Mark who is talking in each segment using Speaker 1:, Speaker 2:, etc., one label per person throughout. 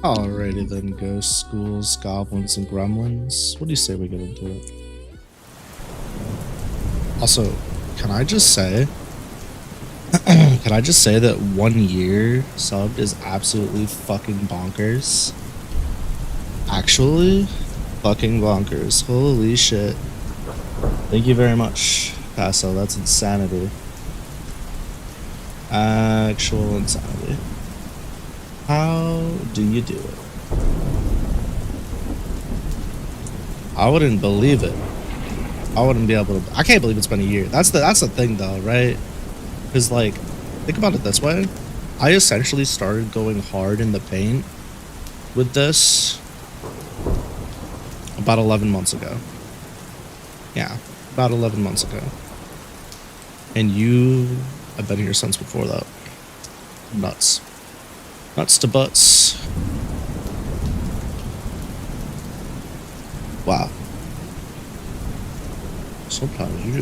Speaker 1: Alrighty then, ghosts, ghouls, goblins, and gremlins. What do you say we get into it? Also, can I just say that 1 year subbed is absolutely fucking bonkers? Actually, fucking bonkers. Holy shit. Thank you very much, Paso. That's insanity. Actual insanity. How do you do it? I wouldn't believe it. I wouldn't be able to. I can't believe it's been a year. That's the thing though, right? Because like, think about it this way. I essentially started going hard in the paint with this about 11 months ago. Yeah, about 11 months ago. And you have been here since before that. Nuts. Nuts to butts. Wow. Sometimes you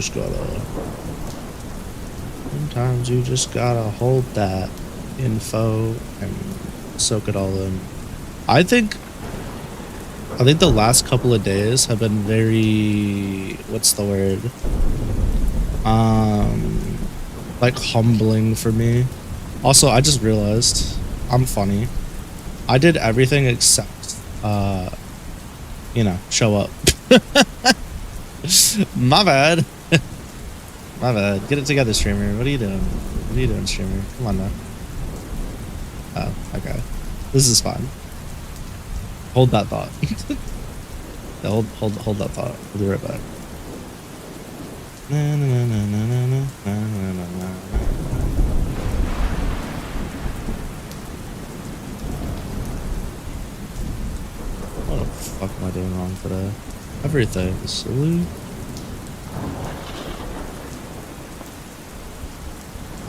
Speaker 1: just gotta hold that info and soak it all in. I think the last couple of days have been very, what's the word? Like humbling for me. Also, I just realized I'm funny. I did everything except, you know, show up. My bad. My bad. Get it together, streamer. What are you doing? What are you doing, streamer? Come on now. Oh, okay. This is fine. Hold that thought. Yeah, hold that thought. We'll be right back. Na, na, na, na, na, na, na, na, na. What the fuck am I doing wrong today? Everything is silly.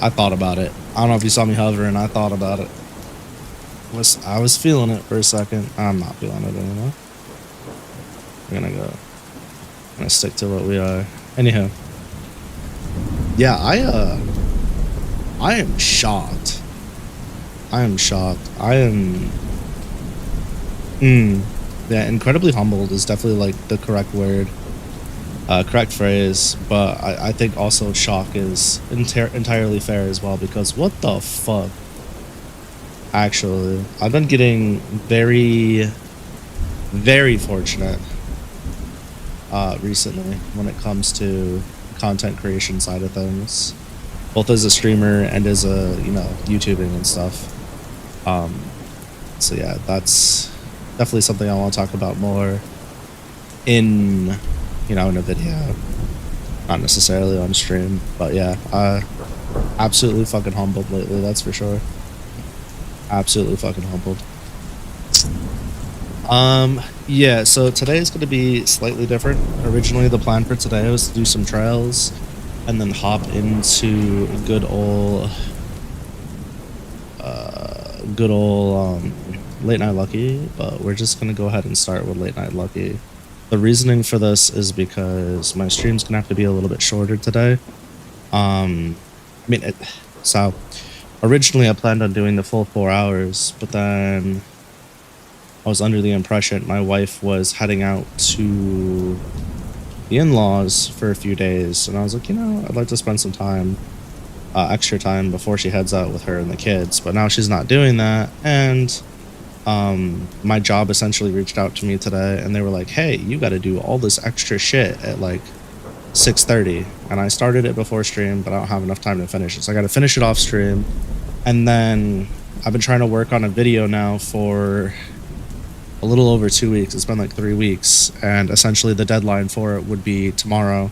Speaker 1: I thought about it. I don't know if you saw me hovering. I thought about it. I was feeling it for a second. I'm not feeling it anymore. We're gonna stick to what we are. Anyhow. Yeah, I am shocked. I am shocked. I am yeah, incredibly humbled is definitely like the correct word. Correct phrase, but I think also shock is entirely fair as well, because what the fuck? Actually, I've been getting very, very fortunate recently when it comes to content creation side of things, both as a streamer and as a, you know, YouTubing and stuff. So yeah, that's definitely something I want to talk about more in, you know, in a video, not necessarily on stream, but yeah, absolutely fucking humbled lately, that's for sure. Absolutely fucking humbled. Yeah, so today is going to be slightly different. Originally, the plan for today was to do some trails and then hop into good old Late Night Lucky, but we're just going to go ahead and start with Late Night Lucky. The reasoning for this is because my stream's gonna have to be a little bit shorter today. So originally I planned on doing the full 4 hours, but then I was under the impression my wife was heading out to the in-laws for a few days, and I was like, you know, I'd like to spend some time, extra time before she heads out with her and the kids. But now she's not doing that, and my job essentially reached out to me today, and they were like, hey, you got to do all this extra shit at like 6:30, and I started it before stream, but I don't have enough time to finish it, so I got to finish it off stream. And then I've been trying to work on a video now for a little over 2 weeks. It's been like 3 weeks, and essentially the deadline for it would be tomorrow,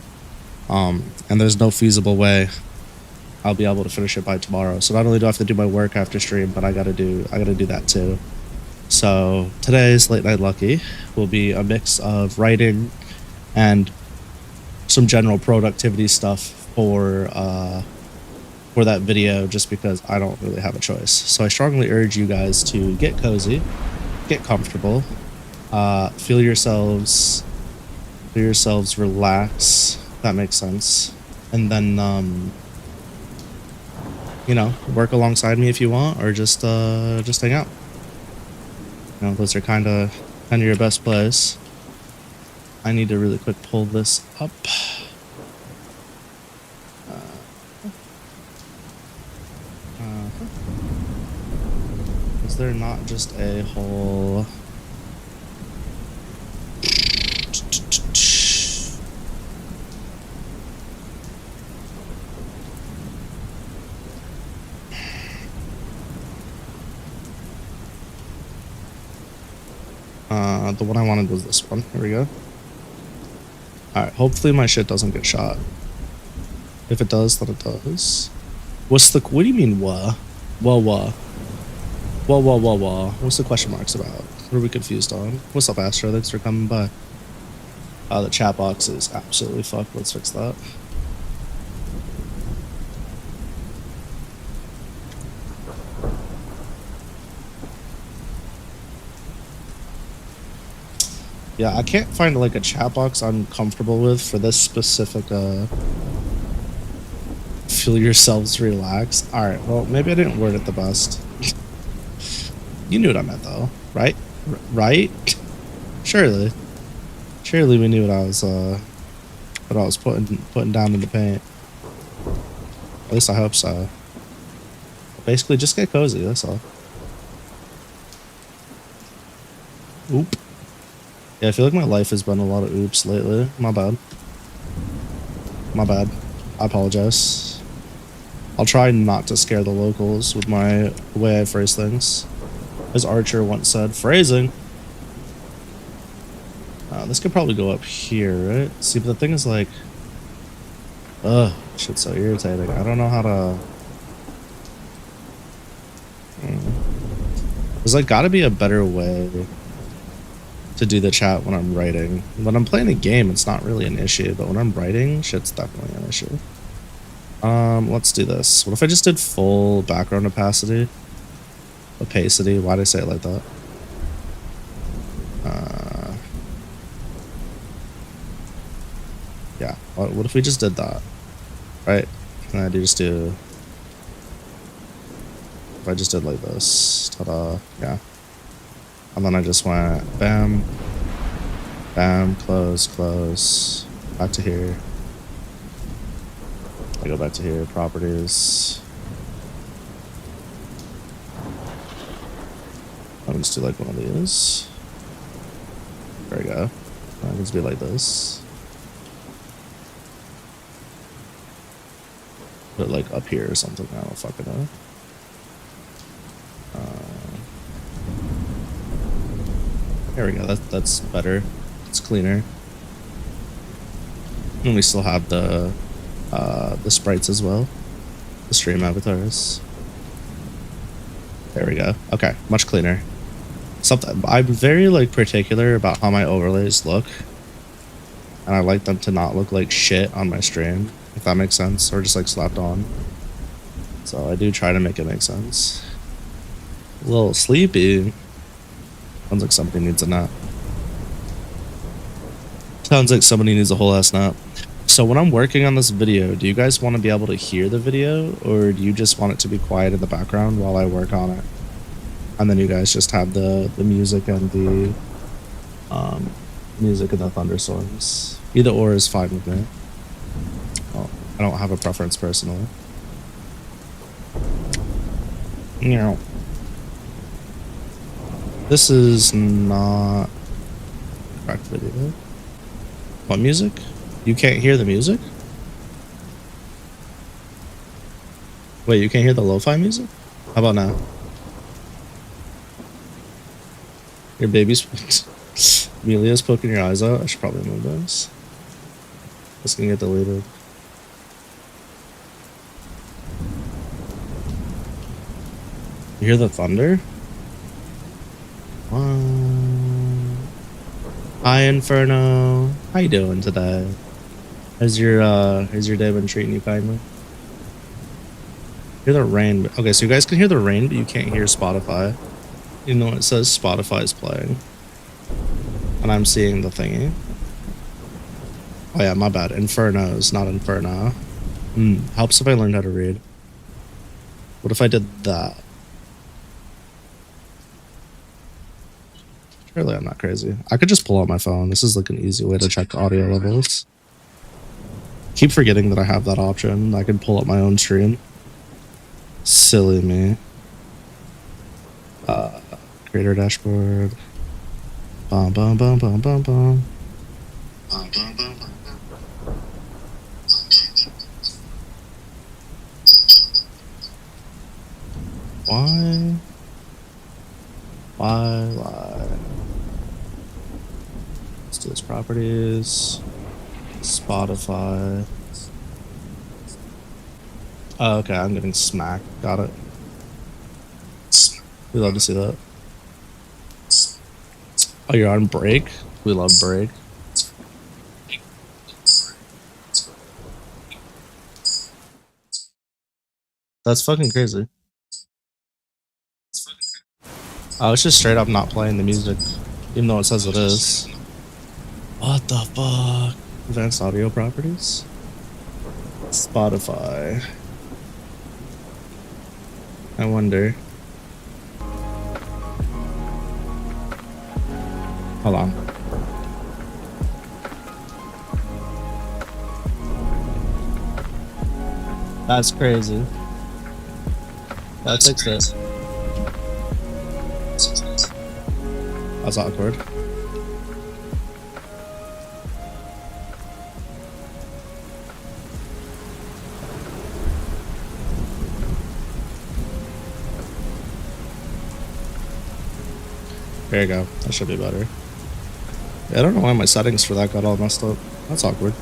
Speaker 1: and there's no feasible way I'll be able to finish it by tomorrow. So not only do I have to do my work after stream, but I gotta do that too. So today's Late Night Lucky will be a mix of writing and some general productivity stuff for that video, just because I don't really have a choice. So I strongly urge you guys to get cozy, get comfortable, feel yourselves relax, if that makes sense, and then you know, work alongside me if you want, or just hang out. You know, those are kind of your best plays. I need to really quick pull this up. Is there not just a whole... the one I wanted was this one. Here we go. Alright, hopefully my shit doesn't get shot. If it does, then it does. What do you mean, wha? Wha? What's the question marks about? What are we confused on? What's up, Astro? Thanks for coming by. The chat box is absolutely fucked. Let's fix that. Yeah, I can't find like a chat box I'm comfortable with for this specific feel yourselves relaxed. Alright, well, maybe I didn't word it the best. You knew what I meant though, right? Right? Surely we knew what I was putting down in the paint. At least I hope so. Basically just get cozy, that's all. Oop. Yeah, I feel like my life has been a lot of oops lately. My bad. I apologize. I'll try not to scare the locals with the way I phrase things. As Archer once said, phrasing. This could probably go up here, right? See, but the thing is like... Ugh, shit's so irritating. I don't know how to... There's like gotta be a better way to do the chat when I'm writing. When I'm playing a game, it's not really an issue, but when I'm writing, shit's definitely an issue. Let's do this. What if I just did full background opacity? Opacity, why'd I say it like that? Yeah, what if we just did that? Right? And I just do... If I just did like this, ta-da, yeah. And then I just went bam, bam, close, back to here. I go back to here, properties. I'm just do like one of these. There we go. I can just be like this. Put it like up here or something. I don't fucking know. There we go. That's better. It's cleaner. And we still have the sprites as well. The stream avatars. There we go. Okay, much cleaner. I'm very like particular about how my overlays look, and I like them to not look like shit on my stream, if that makes sense, or just like slapped on. So I do try to make it make sense. A little sleepy. Sounds like somebody needs a nap. Sounds like somebody needs a whole ass nap. So when I'm working on this video, do you guys want to be able to hear the video, or do you just want it to be quiet in the background while I work on it? And then you guys just have the music and the thunderstorms. Either or is fine with me. Well, I don't have a preference personally. No. This is not correct video. What music? You can't hear the music? Wait, you can't hear the lo-fi music? How about now? Your baby's... Amelia's poking your eyes out. I should probably move this. This can get deleted. You hear the thunder? Hi Inferno. How you doing today? How's your day been treating you kindly? Hear the rain. Okay, so you guys can hear the rain, but you can't hear Spotify. You know, it says Spotify is playing. And I'm seeing the thingy. Oh yeah, my bad. Infernos, not Inferno. Helps if I learned how to read. What if I did that? Surely I'm not crazy. I could just pull out my phone. This is like an easy way to check audio levels. Keep forgetting that I have that option. I can pull up my own stream. Silly me. Creator dashboard. Bum bum bum bum bum bum. Why? Let's do this properties. Spotify. Oh, okay, I'm getting smacked. Got it. We love to see that. Oh, you're on break? We love break. That's fucking crazy. Oh, it's just straight up not playing the music, even though it says it is. What the fuck? Advanced audio properties? Spotify. I wonder. Hold on. That's crazy. That fixed it. That's awkward. There you go. That should be better. Yeah, I don't know why my settings for that got all messed up. That's awkward.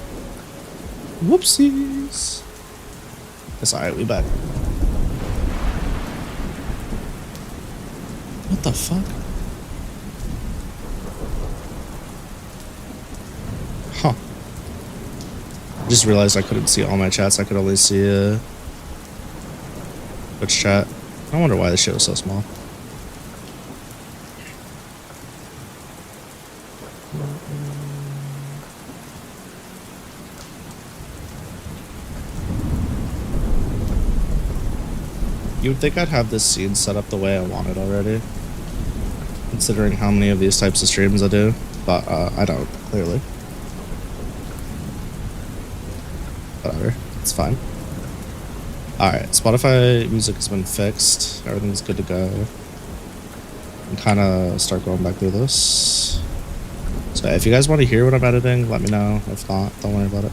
Speaker 1: Whoopsies. It's alright, we back. What the fuck? Huh. I just realized I couldn't see all my chats. I could only see Twitch chat. I wonder why this shit was so small. You would think I'd have this scene set up the way I want it already, considering how many of these types of streams I do, but I don't, clearly. Whatever, it's fine. Alright, Spotify music has been fixed, everything's good to go. And kind of start going back through this. So if you guys want to hear what I'm editing, let me know. If not, don't worry about it.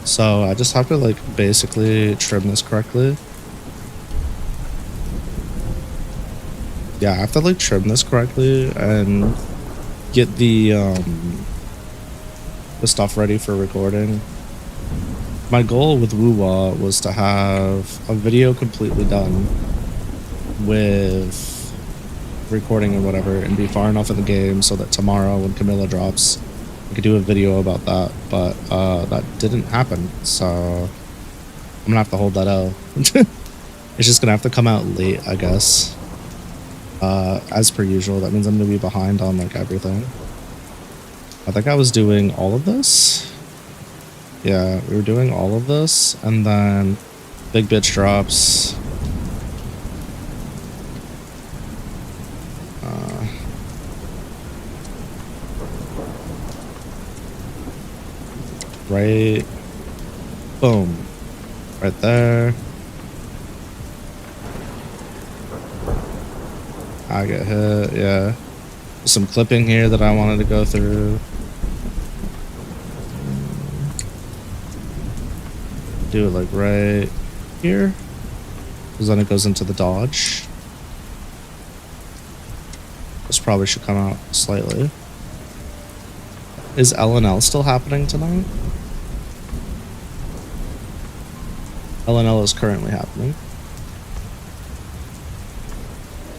Speaker 1: So I just have to like basically trim this correctly. Yeah, I have to like trim this correctly and get the stuff ready for recording. My goal with Woo-Wah was to have a video completely done with recording and whatever and be far enough in the game so that tomorrow when Camilla drops I could do a video about that, but that didn't happen, so I'm gonna have to hold that out. It's just gonna have to come out late, I guess. As per usual, that means I'm gonna be behind on like everything. I think I was doing all of this. Yeah, we were doing all of this, and then big bitch drops. Right, boom, right there. I get hit, yeah. Some clipping here that I wanted to go through. Do it like right here, because then it goes into the dodge. This probably should come out slightly. Is LNL still happening tonight? LNL is currently happening.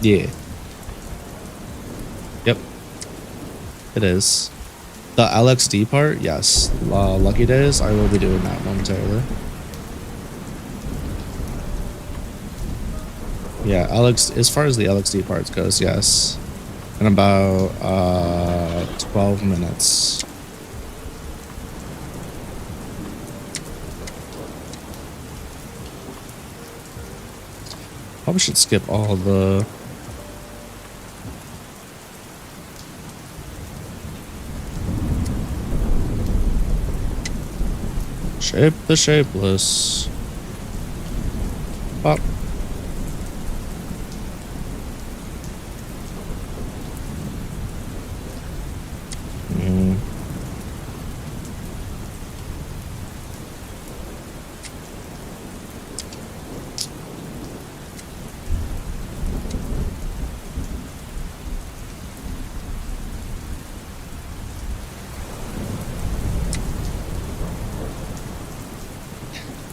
Speaker 1: Yeah. Yep. It is. The LXD part, yes. Lucky Days, I will be doing that momentarily. Yeah, as far as the LXD parts goes, yes. In about 12 minutes. Probably should skip all the... Shape the shapeless. Pop.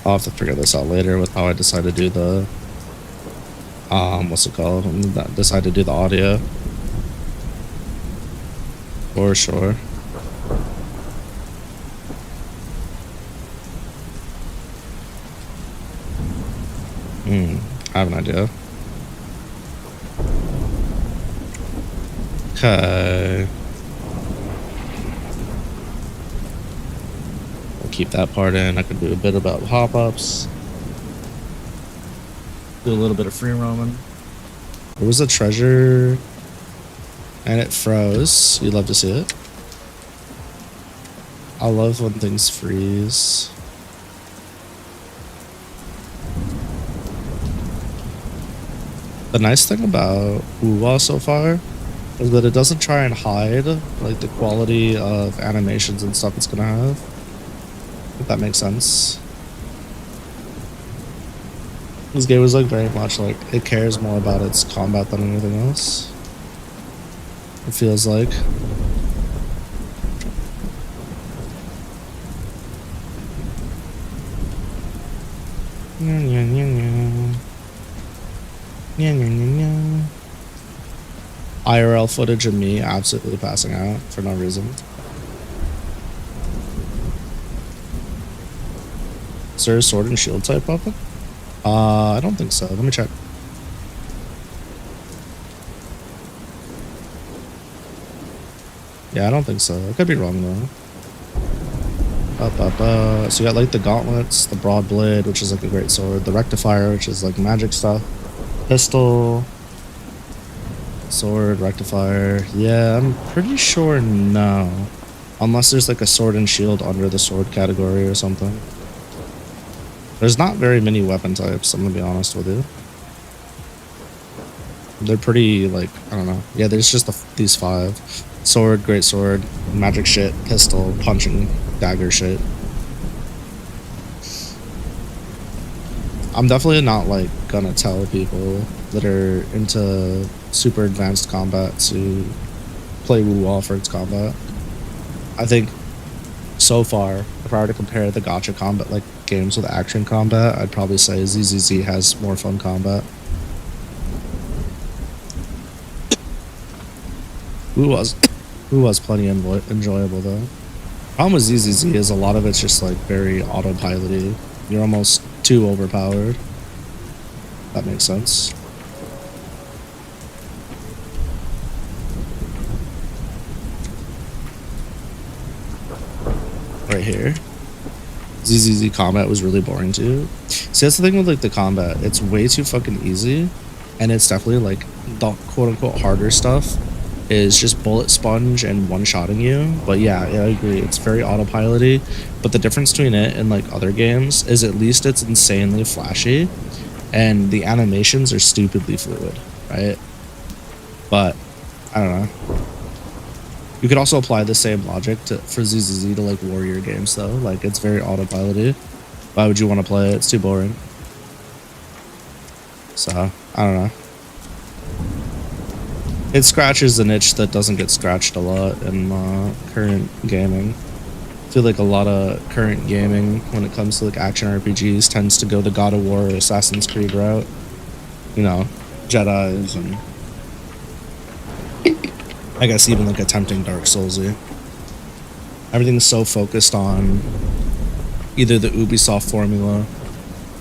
Speaker 1: I'll have to figure this out later with how I decide to do the what's it called? Decide to do the audio. For sure. I have an idea. Okay. Keep that part in. I could do a bit about hop-ups. Do a little bit of free roaming. There was a treasure and it froze. You'd love to see it. I love when things freeze. The nice thing about Uwa so far is that it doesn't try and hide like the quality of animations and stuff it's gonna have. If that makes sense. This game is like very much like it cares more about its combat than anything else. It feels like. IRL footage of me absolutely passing out for no reason. Is there a sword and shield type weapon? I don't think so. Let me check. Yeah, I don't think so. I could be wrong though. So you got like the gauntlets, the broad blade, which is like a great sword, the rectifier, which is like magic stuff, pistol, sword, rectifier. Yeah, I'm pretty sure no. Unless there's like a sword and shield under the sword category or something. There's not very many weapon types, I'm gonna be honest with you. They're pretty, like, I don't know. Yeah, there's just these 5. Sword, great sword, magic shit, pistol, punching, dagger shit. I'm definitely not, like, gonna tell people that are into super advanced combat to play WoW for its combat. I think, so far, if I were to compare the gacha combat, like, games with action combat, I'd probably say ZZZ has more fun combat. Who was plenty enjoyable though. Problem with ZZZ is a lot of it's just like very autopilot-y. You're almost too overpowered. That makes sense. Right here. ZZZ combat was really boring too. See, that's the thing with like the combat. It's way too fucking easy, and it's definitely like the quote-unquote harder stuff is just bullet sponge and one-shotting you. But yeah, I agree. It's very autopilot-y. But the difference between it and like other games is at least it's insanely flashy, and the animations are stupidly fluid, right? But I don't know. You could also apply the same logic for ZZZ to like warrior games though. Like it's very autopilot-y. Why would you want to play it? It's too boring. So I don't know. It scratches an itch that doesn't get scratched a lot in current gaming. I feel like a lot of current gaming, when it comes to like action RPGs, tends to go the God of War or Assassin's Creed route. You know, Jedis and I guess even like attempting Dark Soulsy. Everything's so focused on either the Ubisoft formula,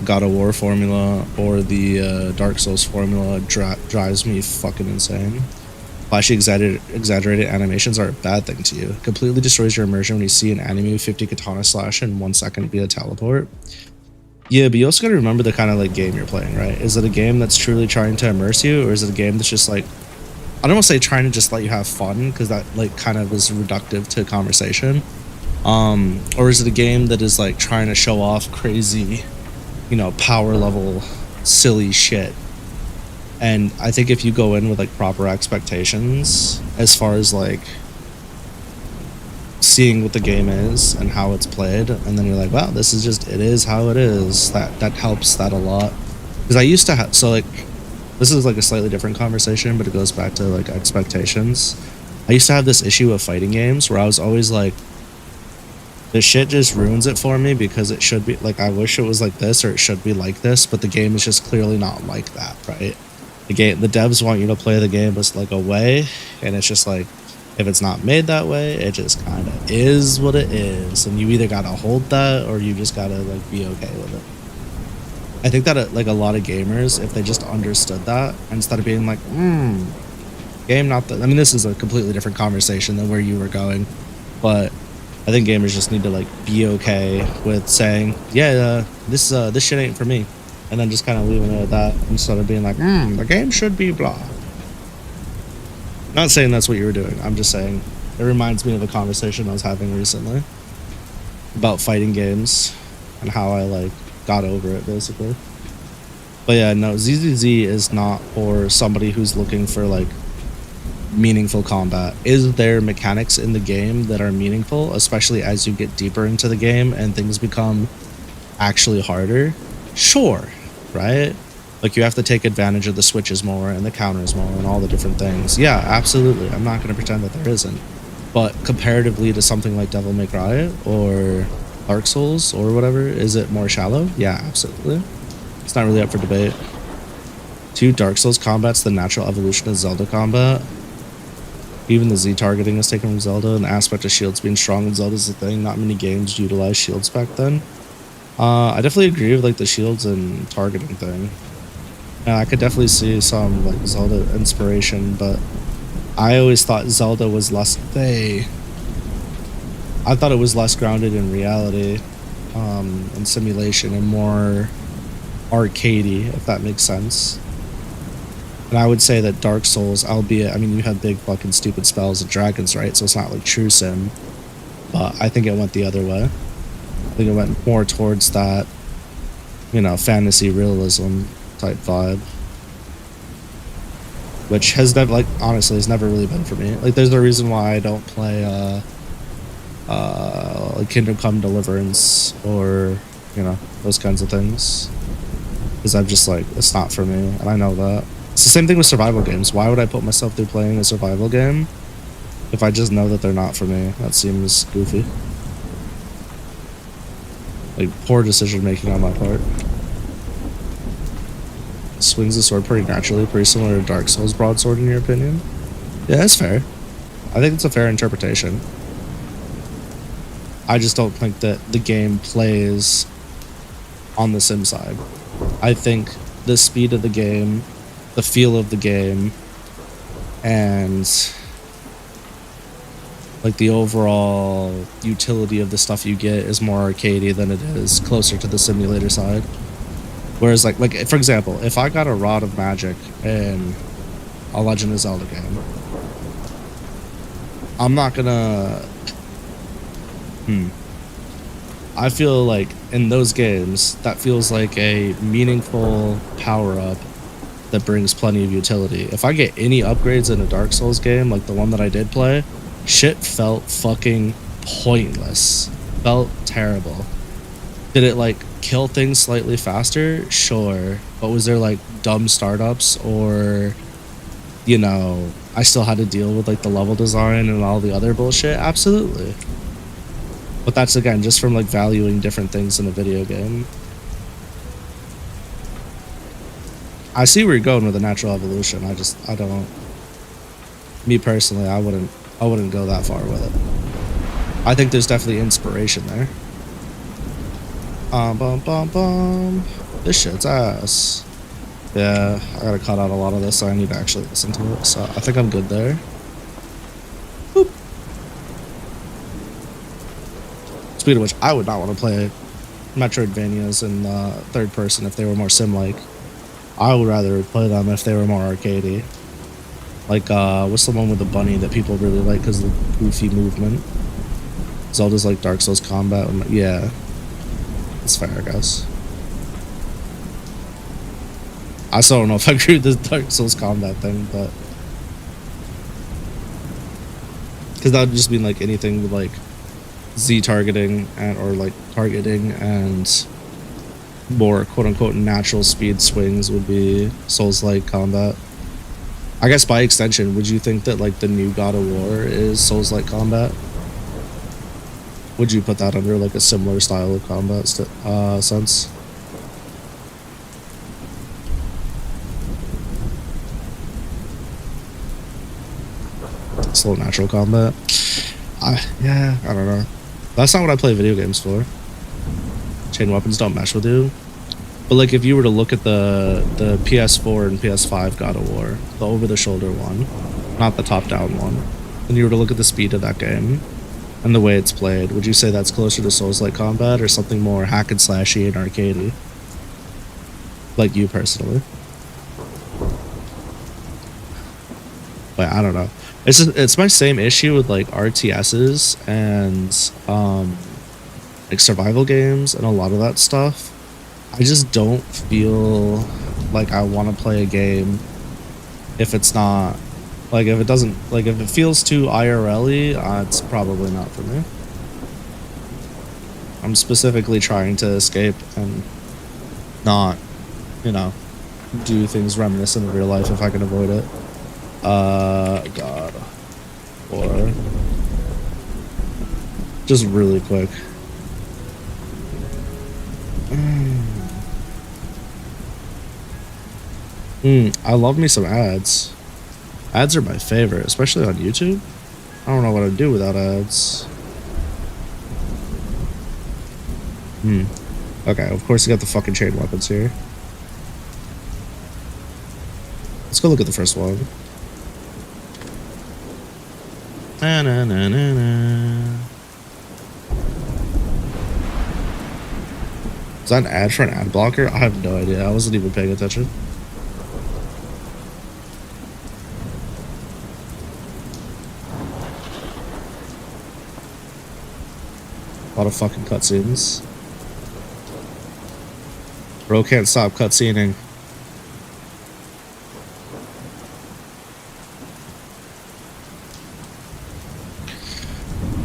Speaker 1: God of War formula, or the Dark Souls formula. Drives me fucking insane. Flashy exaggerated animations are a bad thing to you. It completely destroys your immersion when you see an enemy with 50 katana slash in 1 second via teleport. Yeah, but you also gotta remember the kind of like game you're playing, right? Is it a game that's truly trying to immerse you, or is it a game that's just like, I don't want to say trying to just let you have fun, because that like kind of is reductive to conversation. Or is it a game that is like trying to show off crazy, you know, power level, silly shit? And I think if you go in with like proper expectations as far as like seeing what the game is and how it's played, and then you're like, wow, this is just, it is how it is, that helps that a lot. Because I used to have, so like, this is like a slightly different conversation, but it goes back to like expectations. I used to have this issue of fighting games where I was always like, this shit just ruins it for me, because it should be like, I wish it was like this, or it should be like this, but the game is just clearly not like that, right? The devs want you to play the game as like a way, and it's just like, if it's not made that way, it just kind of is what it is, and you either gotta hold that, or you just gotta like be okay with it. I think that like a lot of gamers, if they just understood that, instead of being like, game not the, I mean, this is a completely different conversation than where you were going, but I think gamers just need to like be okay with saying, yeah, this shit ain't for me, and then just kind of leaving it at that, instead of being like, the game should be blah. Not saying that's what you were doing. I'm just saying it reminds me of a conversation I was having recently about fighting games and how I like got over it, basically. But yeah, no, ZZZ is not for somebody who's looking for like meaningful combat. Is there mechanics in the game that are meaningful, especially as you get deeper into the game and things become actually harder? Sure, right? Like, you have to take advantage of the switches more and the counters more and all the different things. Yeah, absolutely. I'm not going to pretend that there isn't. But comparatively to something like Devil May Cry or Dark Souls or whatever, is it more shallow? Yeah, absolutely. It's not really up for debate. 2, Dark Souls combat's the natural evolution of Zelda combat. Even the Z targeting is taken from Zelda, and the aspect of shields being strong in Zelda is a thing. Not many games utilize shields back then. I definitely agree with like the shields and targeting thing. I could definitely see some like Zelda inspiration, but I always thought Zelda was less I thought it was less grounded in reality, and simulation, and more arcadey, if that makes sense. And I would say that Dark Souls, albeit, I mean, you have big fucking stupid spells and dragons, right? So it's not like true sim, but I think it went the other way. I think it went more towards that, you know, fantasy realism type vibe, which has never, like, honestly, has never really been for me. Like, there's a reason why I don't play like Kingdom Come Deliverance or, you know, those kinds of things, because I'm just like, it's not for me, and I know that. It's the same thing with survival games. Why would I put myself through playing a survival game if I just know that they're not for me? That seems goofy. Like, poor decision making on my part. Swings the sword pretty naturally, pretty similar to Dark Souls broadsword, in your opinion? Yeah, that's fair. I think it's a fair interpretation. I just don't think that the game plays on the sim side. I think the speed of the game, the feel of the game, and like the overall utility of the stuff you get is more arcadey than it is closer to the simulator side. Whereas like for example, if I got a Rod of Magic in a Legend of Zelda game, I'm not gonna I feel like in those games that feels like a meaningful power-up that brings plenty of utility. If I get any upgrades in a Dark Souls game, like the one that I did play, shit felt fucking pointless. Felt terrible. Did it like kill things slightly faster? Sure. But was there like dumb startups, or, you know, I still had to deal with like the level design and all the other bullshit? Absolutely. But that's, again, just from like valuing different things in a video game. I see where you're going with the natural evolution. I don't, me personally, I wouldn't go that far with it. I think there's definitely inspiration there. This shit's ass. Yeah, I gotta cut out a lot of this, so I need to actually listen to it. So I think I'm good there. Boop. Speaking of which, I would not want to play Metroidvanias in third person if they were more sim-like. I would rather play them if they were more arcadey. Like, what's the one with the bunny that people really like because of the goofy movement? Zelda's like Dark Souls combat. Yeah, it's fair, I guess. I still don't know if I agree with this Dark Souls combat thing, but because that would just mean like anything with like Z targeting and or like targeting and more quote-unquote natural speed swings would be Souls-like combat. I guess by extension, would you think that like the new God of War is Souls-like combat? Would you put that under like a similar style of combat sense? Slow natural combat. Yeah, I don't know. That's not what I play video games for. Chain weapons don't mesh with you. But like if you were to look at the PS4 and PS5 God of War, the over-the-shoulder one, not the top-down one, and you were to look at the speed of that game and the way it's played, would you say that's closer to Souls-like combat or something more hack and slashy and arcadey? Like you personally? But I don't know. It's my same issue with like RTSs and like survival games and a lot of that stuff. I just don't feel like I want to play a game if it's not like if it feels too IRL-y, it's probably not for me. I'm specifically trying to escape and not, you know, do things reminiscent of real life if I can avoid it. God. Or just really quick. I love me some ads. Ads are my favorite, especially on YouTube. I don't know what I'd do without ads. Okay, of course you got the fucking chain weapons here. Let's go look at the first one. Na na na na na. Is that an ad for an ad blocker? I have no idea. I wasn't even paying attention. A lot of fucking cutscenes. Bro can't stop cutscening.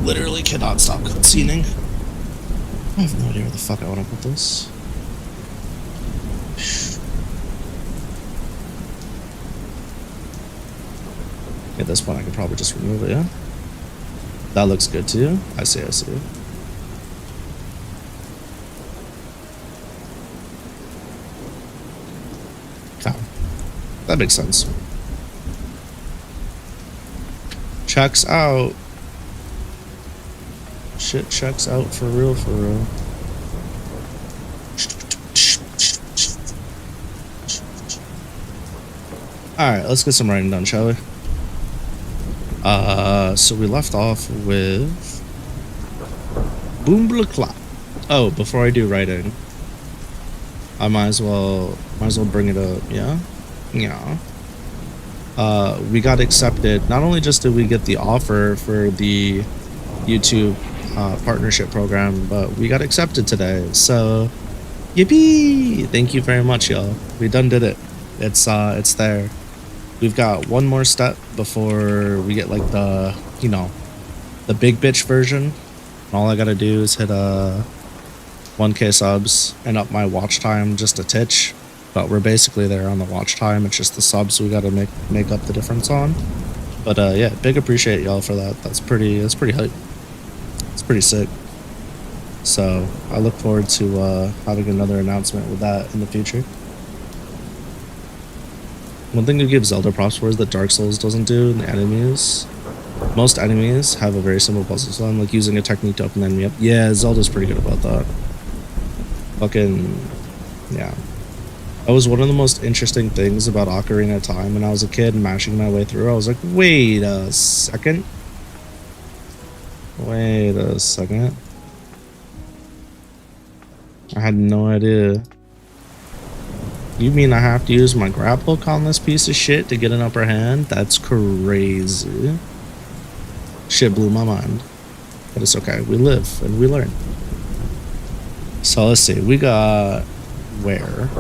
Speaker 1: Literally cannot stop cutscening. I have no idea where the fuck I want to put this. At this point I could probably just remove it, yeah? That looks good to you? I see. Okay. That makes sense. Checks out. Shit checks out for real. Alright, let's get some writing done, shall we? So we left off with Boom Blah Clap. Oh, before I do writing, I might as well bring it up, yeah? Yeah. We got accepted. Not only just did we get the offer for the YouTube partnership program, but we got accepted today. So, yippee! Thank you very much, y'all. We done did it. It's there. We've got one more step before we get like the, you know, the big bitch version. All I gotta do is hit 1K subs and up my watch time just a titch. But we're basically there on the watch time. It's just the subs we gotta make up the difference on. But yeah, big appreciate y'all for that. That's pretty hype. It's pretty sick. So I look forward to having another announcement with that in the future. One thing to give Zelda props for is that Dark Souls doesn't do in the enemies. Most enemies have a very simple puzzle system, like using a technique to open the enemy up. Yeah, Zelda's pretty good about that. Fucking, yeah. That was one of the most interesting things about Ocarina of Time when I was a kid mashing my way through. I was like, wait a second. I had no idea. You mean I have to use my grab hook on this piece of shit to get an upper hand? That's crazy. Shit blew my mind. But it's okay. We live and we learn. So let's see. We got where?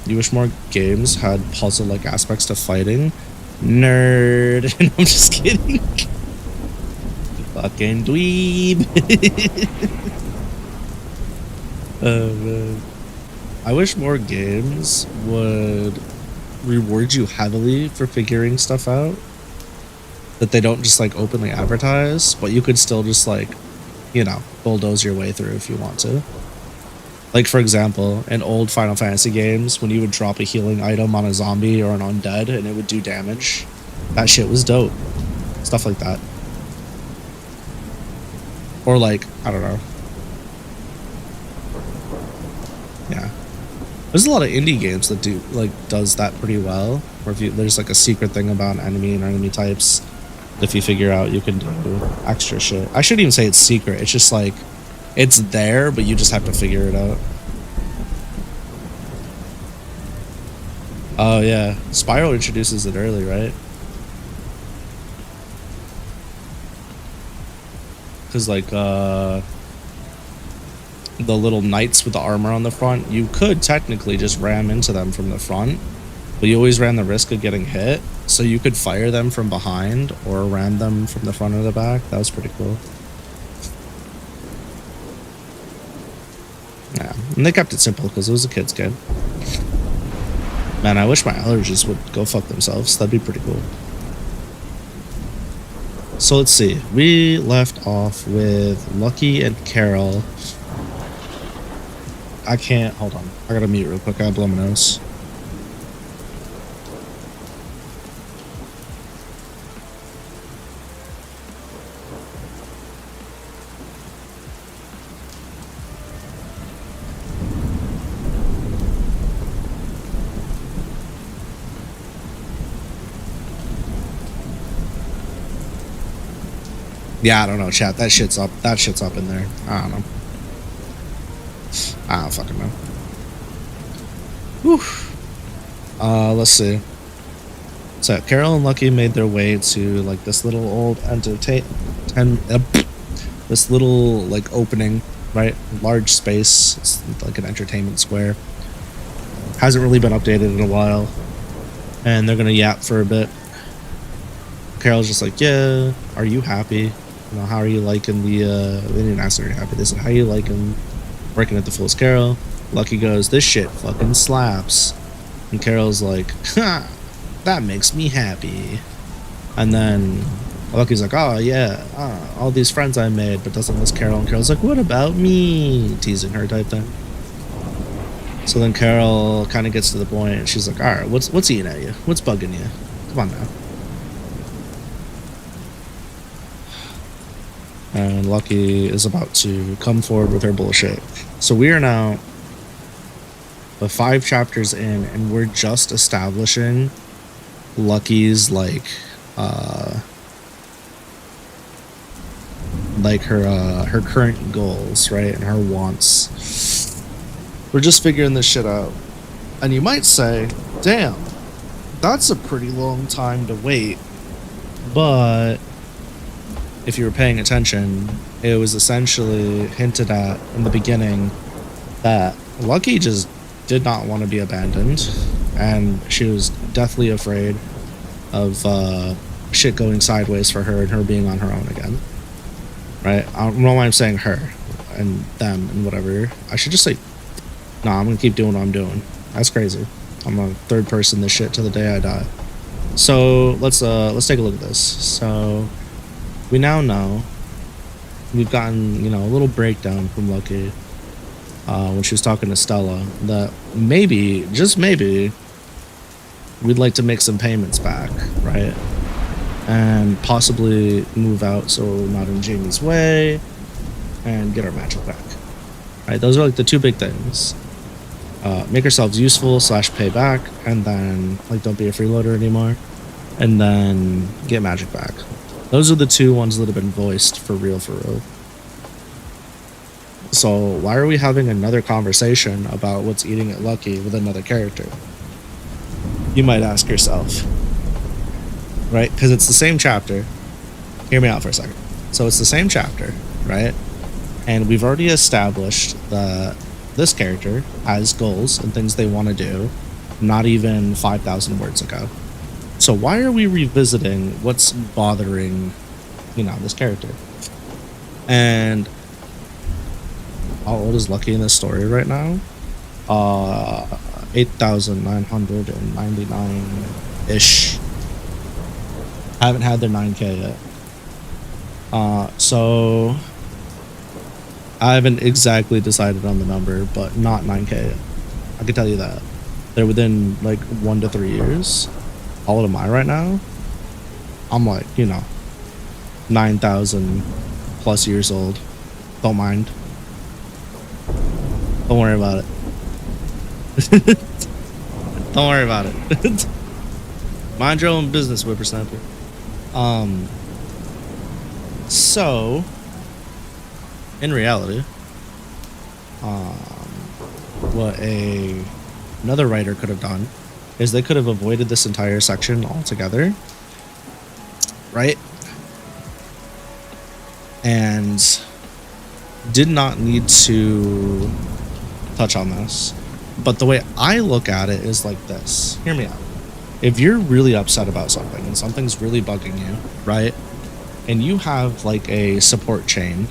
Speaker 1: You wish more games had puzzle-like aspects to fighting? Nerd. I'm just kidding. Fucking dweeb. Oh man. I wish more games would reward you heavily for figuring stuff out. That they don't just like openly advertise, but you could still just like, you know, bulldoze your way through if you want to. Like for example, in old Final Fantasy games, when you would drop a healing item on a zombie or an undead and it would do damage, that shit was dope. Stuff like that. Or like, I don't know. Yeah. There's a lot of indie games that do like does that pretty well. Where if you, there's like a secret thing about an enemy and enemy types. If you figure out, you can do extra shit. I shouldn't even say it's secret. It's just like it's there, but you just have to figure it out. Oh yeah, Spyro introduces it early, right? Because like the little knights with the armor on the front, you could technically just ram into them from the front, but you always ran the risk of getting hit, so you could fire them from behind or ram them from the front or the back. That was pretty cool. Yeah, and they kept it simple because it was a kid's game. Man, I wish my allergies would go fuck themselves. That'd be pretty cool. So let's see. We left off with Lucky and Carol. I can't. Hold on. I gotta mute real quick. I gotta blow my nose. Yeah, I don't know, chat. That shit's up. That shit's up in there. I don't know. I don't fucking know. Whew. Let's see. So Carol and Lucky made their way to like this little old this little like opening, right? Large space. It's like an entertainment square. Hasn't really been updated in a while. And they're gonna yap for a bit. Carol's just like, yeah, are you happy? You know, how are you liking the they didn't ask her happy. They said, how are you liking working at the Fool's Carol? Lucky goes, this shit fucking slaps. And Carol's like, ha, that makes me happy. And then Lucky's like, oh yeah, all these friends I made, but doesn't list Carol. And Carol's like, what about me? Teasing her type thing. So then Carol kind of gets to the point and she's like, alright, what's eating at you? What's bugging you? Come on now. And Lucky is about to come forward with her bullshit. So we are now 5 chapters in, and we're just establishing Lucky's like her current goals, right, and her wants. We're just figuring this shit out. And you might say, damn, that's a pretty long time to wait. But if you were paying attention, it was essentially hinted at in the beginning that Lucky just did not want to be abandoned, and she was deathly afraid of shit going sideways for her and her being on her own again. Right? I don't know why I'm saying her and them and whatever. I should just say, nah, I'm gonna keep doing what I'm doing. That's crazy. I'm a third person this shit till the day I die. So let's take a look at this. So we now know, we've gotten, you know, a little breakdown from Lucky when she was talking to Stella that maybe, just maybe, we'd like to make some payments back, right? And possibly move out so we're not in Jamie's way and get our magic back. Right? Those are like the 2 big things. Make ourselves useful / pay back, and then like don't be a freeloader anymore, and then get magic back. Those are the two ones that have been voiced for real, for real. So why are we having another conversation about what's eating it lucky with another character? You might ask yourself, right? Because it's the same chapter. Hear me out for a second. So it's the same chapter, right? And we've already established that this character has goals and things they want to do, not even 5,000 words ago. So why are we revisiting what's bothering, this character? And how old is Lucky in this story right now? 8,999-ish. Haven't had their 9K yet. So I haven't exactly decided on the number, but not 9K yet. I can tell you that. They're within like 1 to 3 years. How old am I right now? I'm like, 9,000 plus years old. Don't mind. Don't worry about it. Don't worry about it. Mind your own business, whippersnapper. So, in reality, what another writer could have done is they could have avoided this entire section altogether, right? And did not need to touch on this. But the way I look at it is like this. Hear me out. If you're really upset about something and something's really bugging you, right? And you have like a support chain.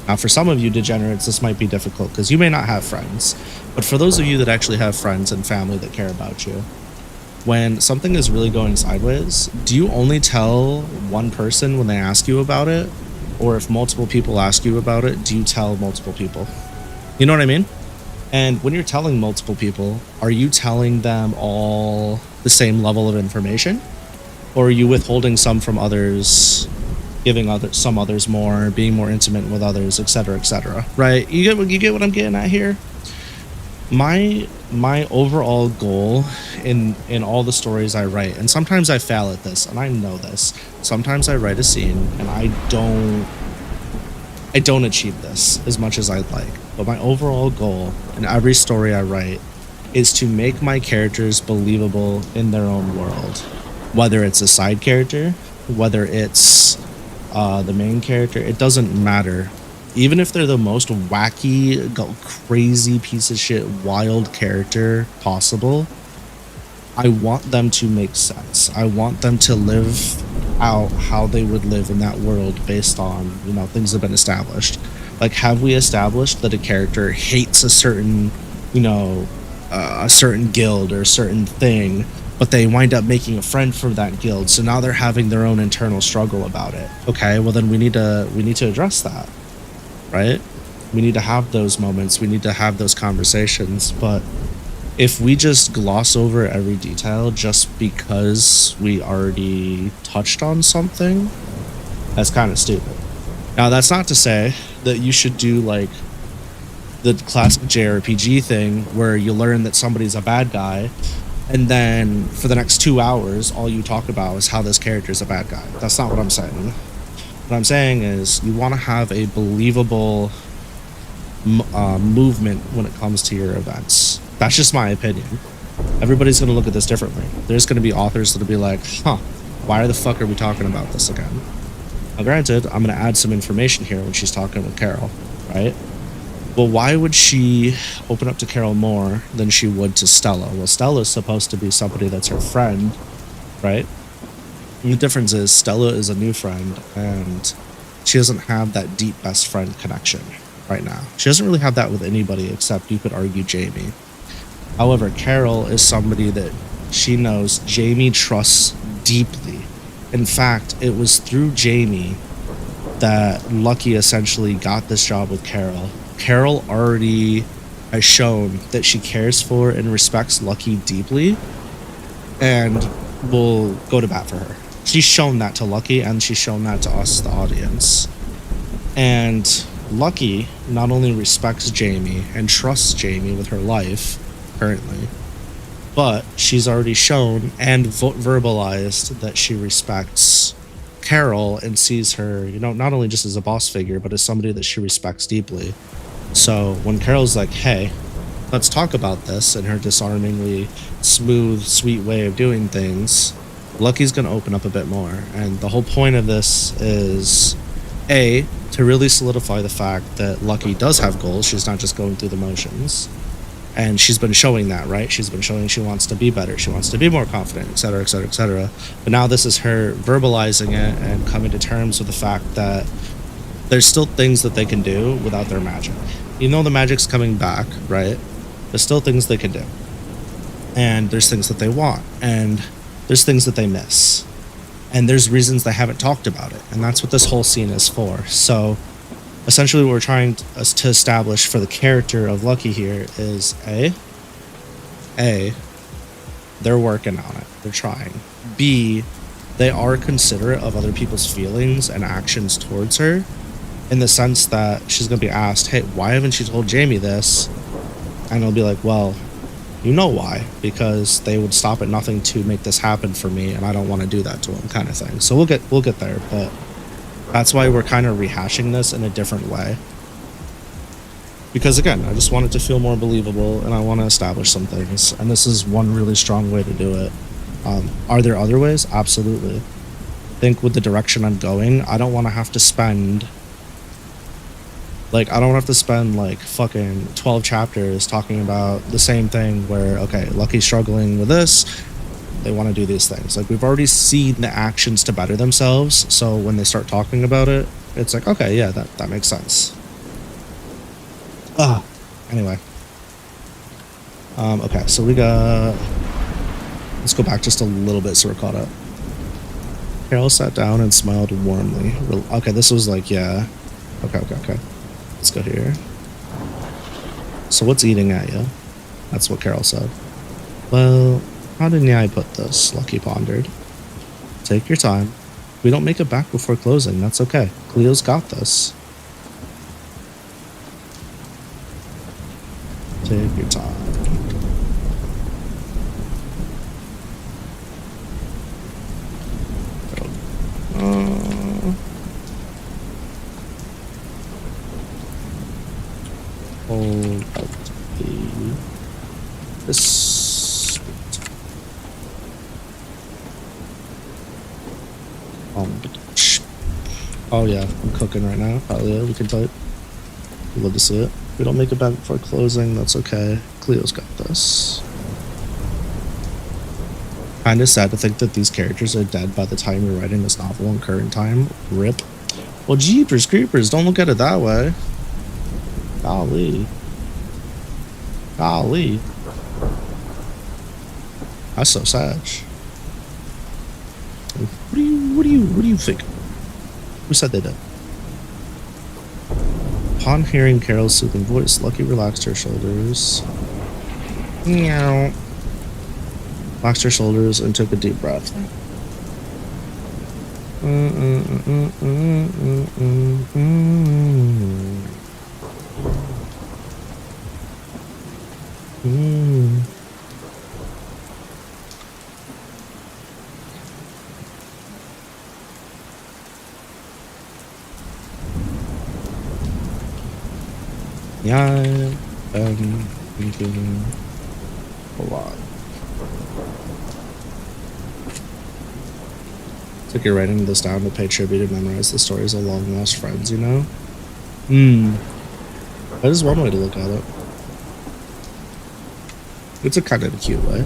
Speaker 1: Now, for some of you degenerates, this might be difficult because you may not have friends. But for those of you that actually have friends and family that care about you, when something is really going sideways, do you only tell one person when they ask you about it? Or if multiple people ask you about it, do you tell multiple people? You know what I mean? And when you're telling multiple people, are you telling them all the same level of information? Or are you withholding some from others, giving some others more, being more intimate with others, etc., etc.? Right? You get what I'm getting at here? My overall goal in all the stories I write, and sometimes I fail at this, and I know this. Sometimes I write a scene and I don't achieve this as much as I'd like. But my overall goal in every story I write is to make my characters believable in their own world. Whether it's a side character, whether it's the main character, it doesn't matter. Even if they're the most wacky, crazy piece of shit, wild character possible, I want them to make sense. I want them to live out how they would live in that world based on, things have been established. Like, have we established that a character hates a certain, a certain guild or a certain thing, but they wind up making a friend from that guild, so now they're having their own internal struggle about it. Okay, well then we need to address that, right? We need to have those moments, we need to have those conversations. But if we just gloss over every detail just because we already touched on something, that's kind of stupid. Now, that's not to say that you should do like the classic JRPG thing where you learn that somebody's a bad guy, and then for the next 2 hours, all you talk about is how this character is a bad guy. That's not what I'm saying. What I'm saying is you want to have a believable movement when it comes to your events. That's just my opinion. Everybody's going to look at this differently. There's going to be authors that'll be like, why the fuck are we talking about this again? Now, granted, I'm going to add some information here when she's talking with Carol, right? Well, why would she open up to Carol more than she would to Stella? Well, Stella's supposed to be somebody that's her friend, right? And the difference is Stella is a new friend, and she doesn't have that deep best friend connection right now. She doesn't really have that with anybody except, you could argue, Jamie. However, Carol is somebody that she knows Jamie trusts deeply. In fact, it was through Jamie that Lucky essentially got this job with Carol. Carol already has shown that she cares for and respects Lucky deeply and will go to bat for her. She's shown that to Lucky, and she's shown that to us, the audience. And Lucky not only respects Jamie and trusts Jamie with her life currently, but she's already shown and verbalized that she respects Carol and sees her, you know, not only just as a boss figure, but as somebody that she respects deeply. So when Carol's like, hey, let's talk about this, in her disarmingly smooth, sweet way of doing things, Lucky's gonna open up a bit more. And the whole point of this is, A, to really solidify the fact that Lucky does have goals. She's not just going through the motions. And she's been showing that, right? She's been showing she wants to be better. She wants to be more confident, etc., etc., etc. But now this is her verbalizing it and coming to terms with the fact that there's still things that they can do without their magic. Even though the magic's coming back, right? There's still things they can do. And there's things that they want. And there's things that they miss. And there's reasons they haven't talked about it. And that's what this whole scene is for. So essentially what we're trying to establish for the character of Lucky here is A, they're working on it. They're trying. B, they are considerate of other people's feelings and actions towards her, in the sense that she's going to be asked, hey, why haven't you told Jamie this? And it'll be like, well, you know why, because they would stop at nothing to make this happen for me, and I don't want to do that to them, kind of thing. So we'll get there, but that's why we're kind of rehashing this in a different way. Because again, I just want it to feel more believable, and I want to establish some things, and this is one really strong way to do it. Are there other ways? Absolutely. I think with the direction I'm going, I don't want to have to spend like fucking 12 chapters talking about the same thing where, okay, Lucky's struggling with this, they want to do these things. Like, we've already seen the actions to better themselves, so when they start talking about it, it's like, okay, yeah, that makes sense. Anyway. Okay, so we got... Let's go back just a little bit so we're caught up. Carol sat down and smiled warmly. Okay, this was like, yeah. Okay. Let's go here. So what's eating at you? That's what Carol said. Well, how did I put this? Lucky pondered. Take your time. If we don't make it back before closing, that's okay. Cleo's got this. Take your time. Hold out this. Oh yeah, I'm cooking right now. Oh yeah, we can type. Love to see it. If we don't make it back before closing, that's okay. Cleo's got this. Kinda sad to think that these characters are dead by the time you're writing this novel in current time. RIP. Well, jeepers creepers, don't look at it that way. Golly. That's so sad. What do you think? Who said they did? Upon hearing Carol's soothing voice, Lucky relaxed her shoulders. Meow. Relaxed her shoulders and took a deep breath. Yeah, I'm thinking a lot. It's like you're writing this down to pay tribute and memorize the stories of long lost friends, you know? That is one way to look at it. It's a kind of a cute way.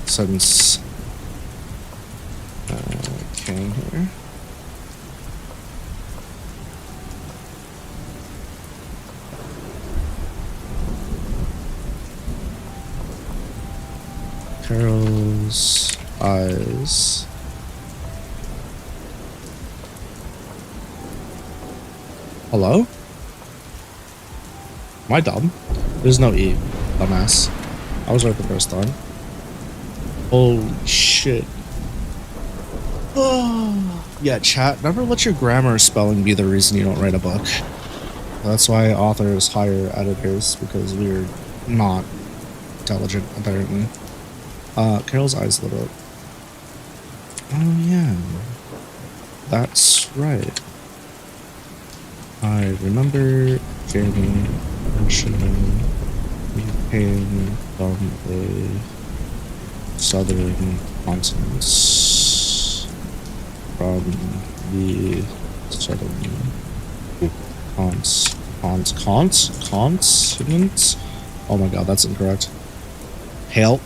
Speaker 1: Since came here. Carol's eyes. Hello? Am I dumb? There's no E, dumbass. I was right the first time. Holy shit. Oh. Yeah, chat, never let your grammar or spelling be the reason you don't write a book. That's why authors hire editors, because we're not intelligent, apparently. Carol's eyes lit up. Oh yeah, that's right. I remember Jamie mentioning you came from a southern continent. From the southern continent? Oh my god, that's incorrect. Help.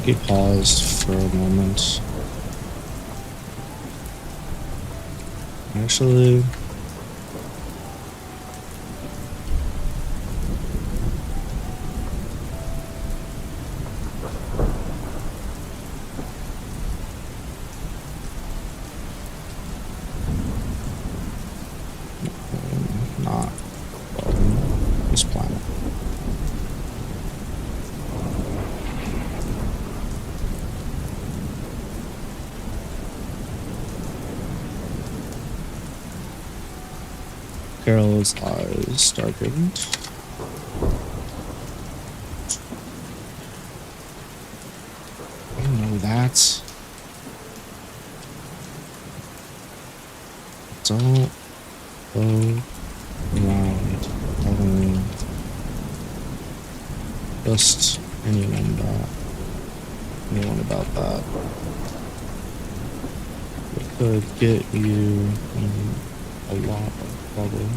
Speaker 1: He paused for a moment. Actually, not on this planet. Carol's eyes darkened. I know that. Don't go around telling just anyone about that. It could get you in a lot of trouble.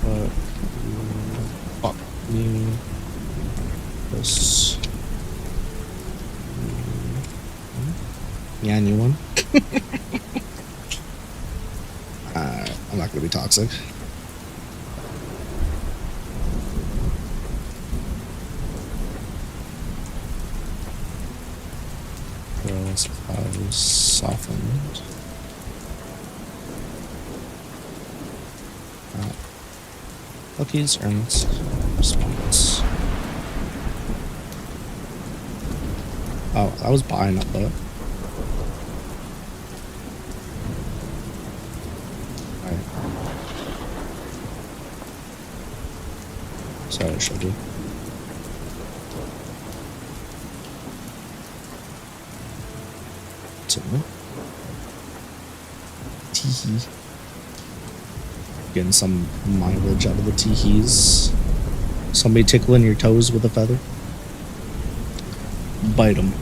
Speaker 1: But fuck you. This. Yeah, new one. I'm not gonna be toxic. Girl's eyes softened. Lucky's earnest response. Oh, that was buying up though. Alright. Sorry, I showed you. Teehee. Getting some mileage out of the teehees. Somebody tickling your toes with a feather. Bite them.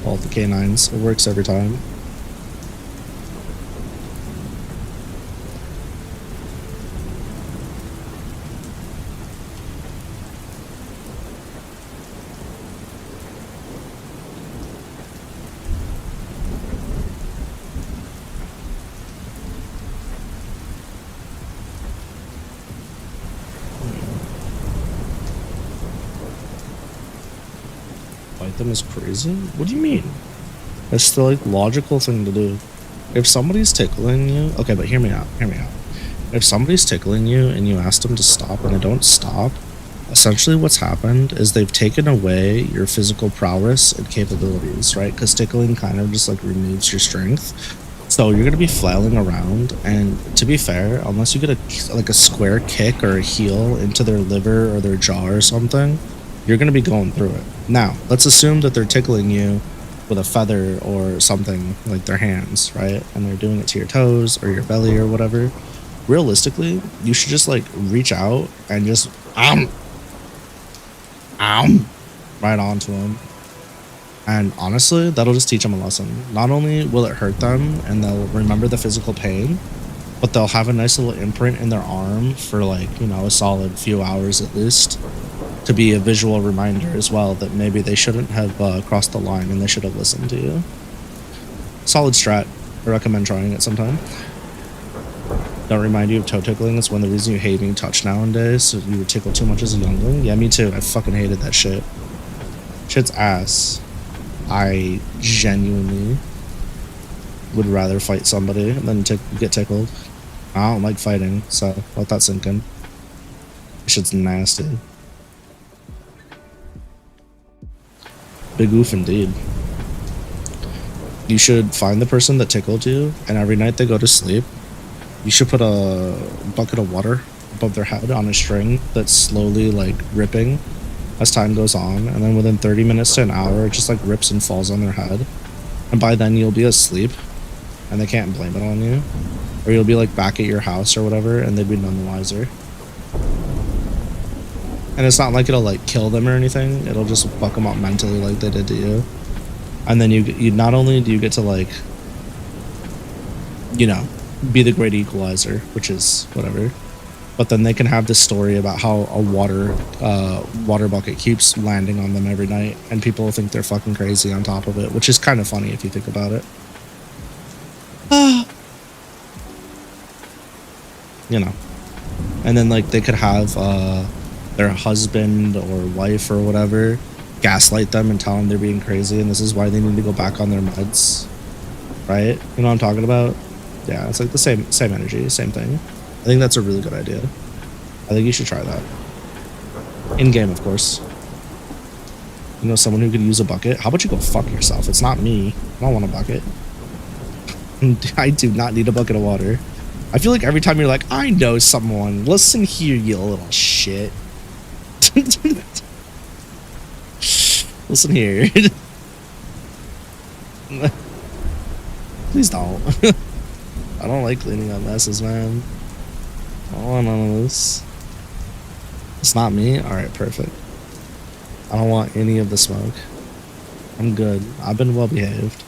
Speaker 1: All the canines. It works every time. Them is crazy? What do you mean? It's the like logical thing to do. If somebody's tickling you, okay, but hear me out. If somebody's tickling you and you ask them to stop and they don't stop, essentially what's happened is they've taken away your physical prowess and capabilities, right? Because tickling kind of just like removes your strength. So you're gonna be flailing around, and to be fair, unless you get a square kick or a heel into their liver or their jaw or something, you're going to be going through it. Now, let's assume that they're tickling you with a feather or something, like their hands, right? And they're doing it to your toes or your belly or whatever. Realistically, you should just like reach out and just right onto them. And honestly, that'll just teach them a lesson. Not only will it hurt them and they'll remember the physical pain, but they'll have a nice little imprint in their arm for like, you know, a solid few hours at least, to be a visual reminder as well that maybe they shouldn't have crossed the line and they should have listened to you. Solid strat. I recommend trying it sometime. Don't remind you of toe tickling. It's one of the reasons you hate being touched nowadays. So you would tickle too much as a youngling. Yeah, me too. I fucking hated that shit. Shit's ass. I genuinely would rather fight somebody than get tickled. I don't like fighting, so let that sink in. Shit's nasty. Big oof indeed. You should find the person that tickled you, and every night they go to sleep, you should put a bucket of water above their head on a string that's slowly like ripping as time goes on, and then within 30 minutes to an hour, it just like rips and falls on their head. And by then you'll be asleep, and they can't blame it on you. Or you'll be like back at your house or whatever, and they'd be none the wiser. And it's not like it'll like kill them or anything, it'll just fuck them up mentally like they did to you. And then you not only do you get to like, you know, be the great equalizer, which is whatever, but then they can have this story about how a water bucket keeps landing on them every night, and people think they're fucking crazy on top of it, which is kind of funny if you think about it. You know. And then like they could have their husband or wife or whatever gaslight them and tell them they're being crazy, and this is why they need to go back on their meds, right? You know what I'm talking about? Yeah, it's like the same energy, same thing. I think that's a really good idea. I think you should try that. In game, of course. You know someone who could use a bucket? How about you go fuck yourself? It's not me. I don't want a bucket. I do not need a bucket of water. I feel like every time you're like, I know someone. Listen here, you little shit. Listen here. Please don't. I don't like cleaning up messes, man. I don't want none of this. It's not me? Alright, perfect. I don't want any of the smoke. I'm good. I've been well behaved.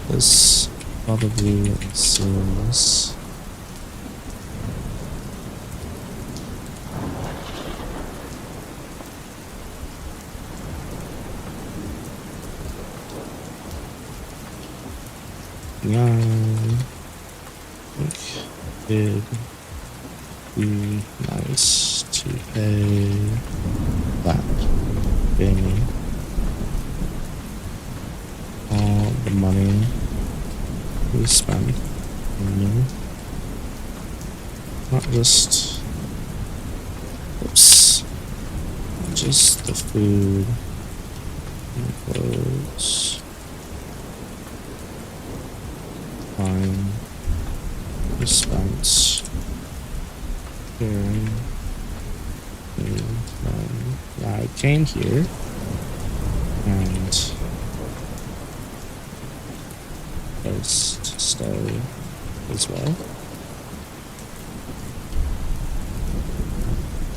Speaker 1: This probably seems... yeah, it'd be nice to pay that gaming all the money we spend on you, not just the food and clothes. Time we spent here. Yeah, I came here and place to stay as well.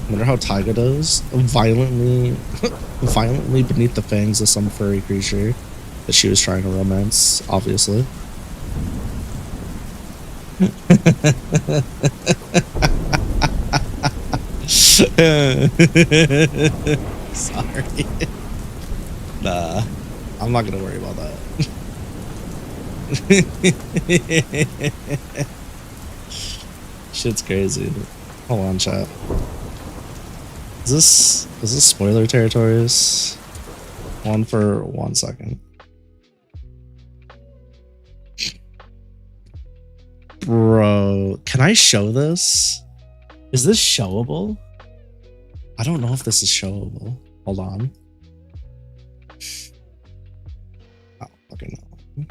Speaker 1: I wonder how Taiga does. Violently beneath the fangs of some furry creature that she was trying to romance, obviously. Sorry. Nah, I'm not gonna worry about that. Shit's crazy. Hold on, chat. Is this spoiler territories? On for 1 second. Bro, can I show this? Is this showable? I don't know if this is showable. Hold on. Oh, fucking no.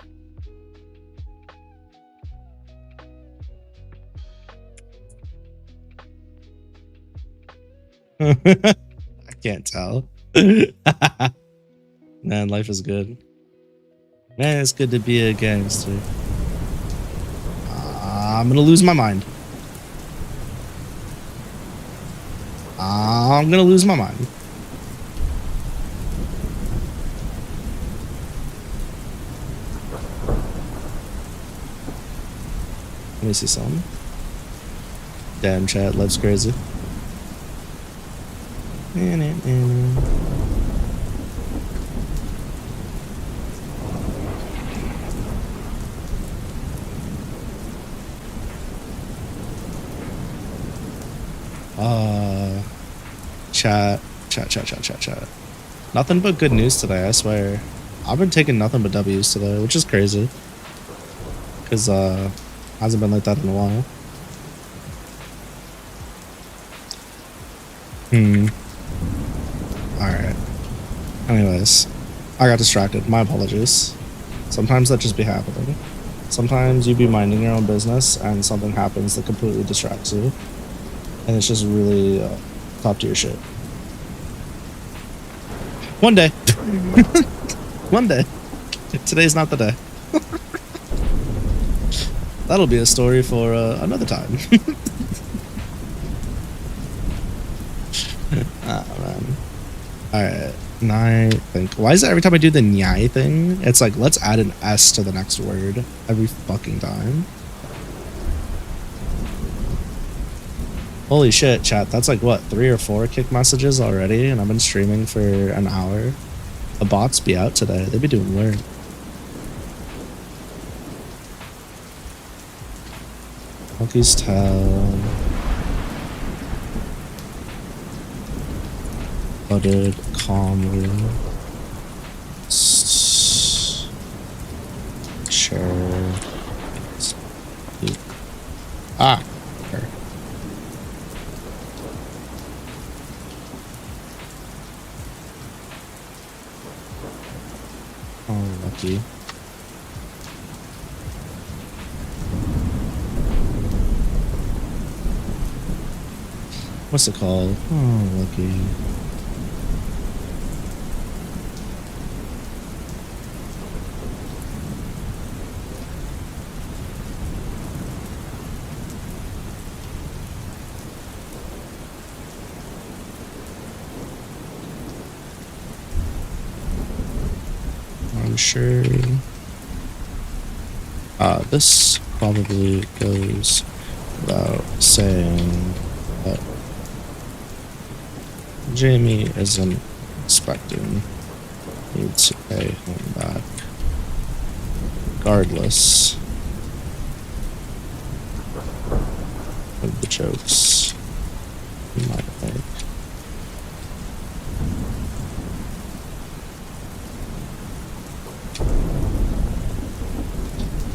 Speaker 1: I can't tell. Man, life is good. Man, it's good to be a gangster. I'm gonna lose my mind. I'm gonna lose my mind. Let me see something. Damn, chat, life's crazy. Chat. Nothing but good news today, I swear. I've been taking nothing but W's today, which is crazy. Because hasn't been like that in a while. Alright. Anyways, I got distracted. My apologies. Sometimes that just be happening. Sometimes you be minding your own business and something happens that completely distracts you. And it's just really top tier shit. One day. One day. Today's not the day. That'll be a story for another time. Oh, man. Alright. I think. Why is it every time I do the nyai thing, it's like, let's add an S to the next word every fucking time? Holy shit, chat. That's like, what, 3 or 4 kick messages already? And I've been streaming for an hour. The bots be out today. They be doing work. Monkey's tail. Butted calmly. Share. Ah. There. Oh, lucky. What's it called? Oh, lucky. I'm sure. This probably goes without saying that Jamie isn't expecting me to pay him back, regardless of the jokes he might make.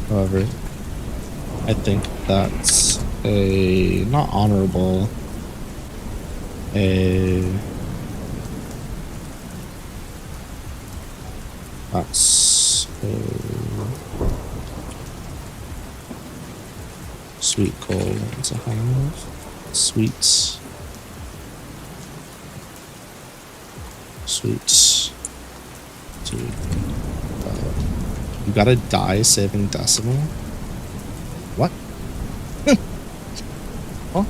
Speaker 1: However, I think that's a not honorable, that's a sweet goal to have. Sweet to you gotta die saving decimal? What? Huh?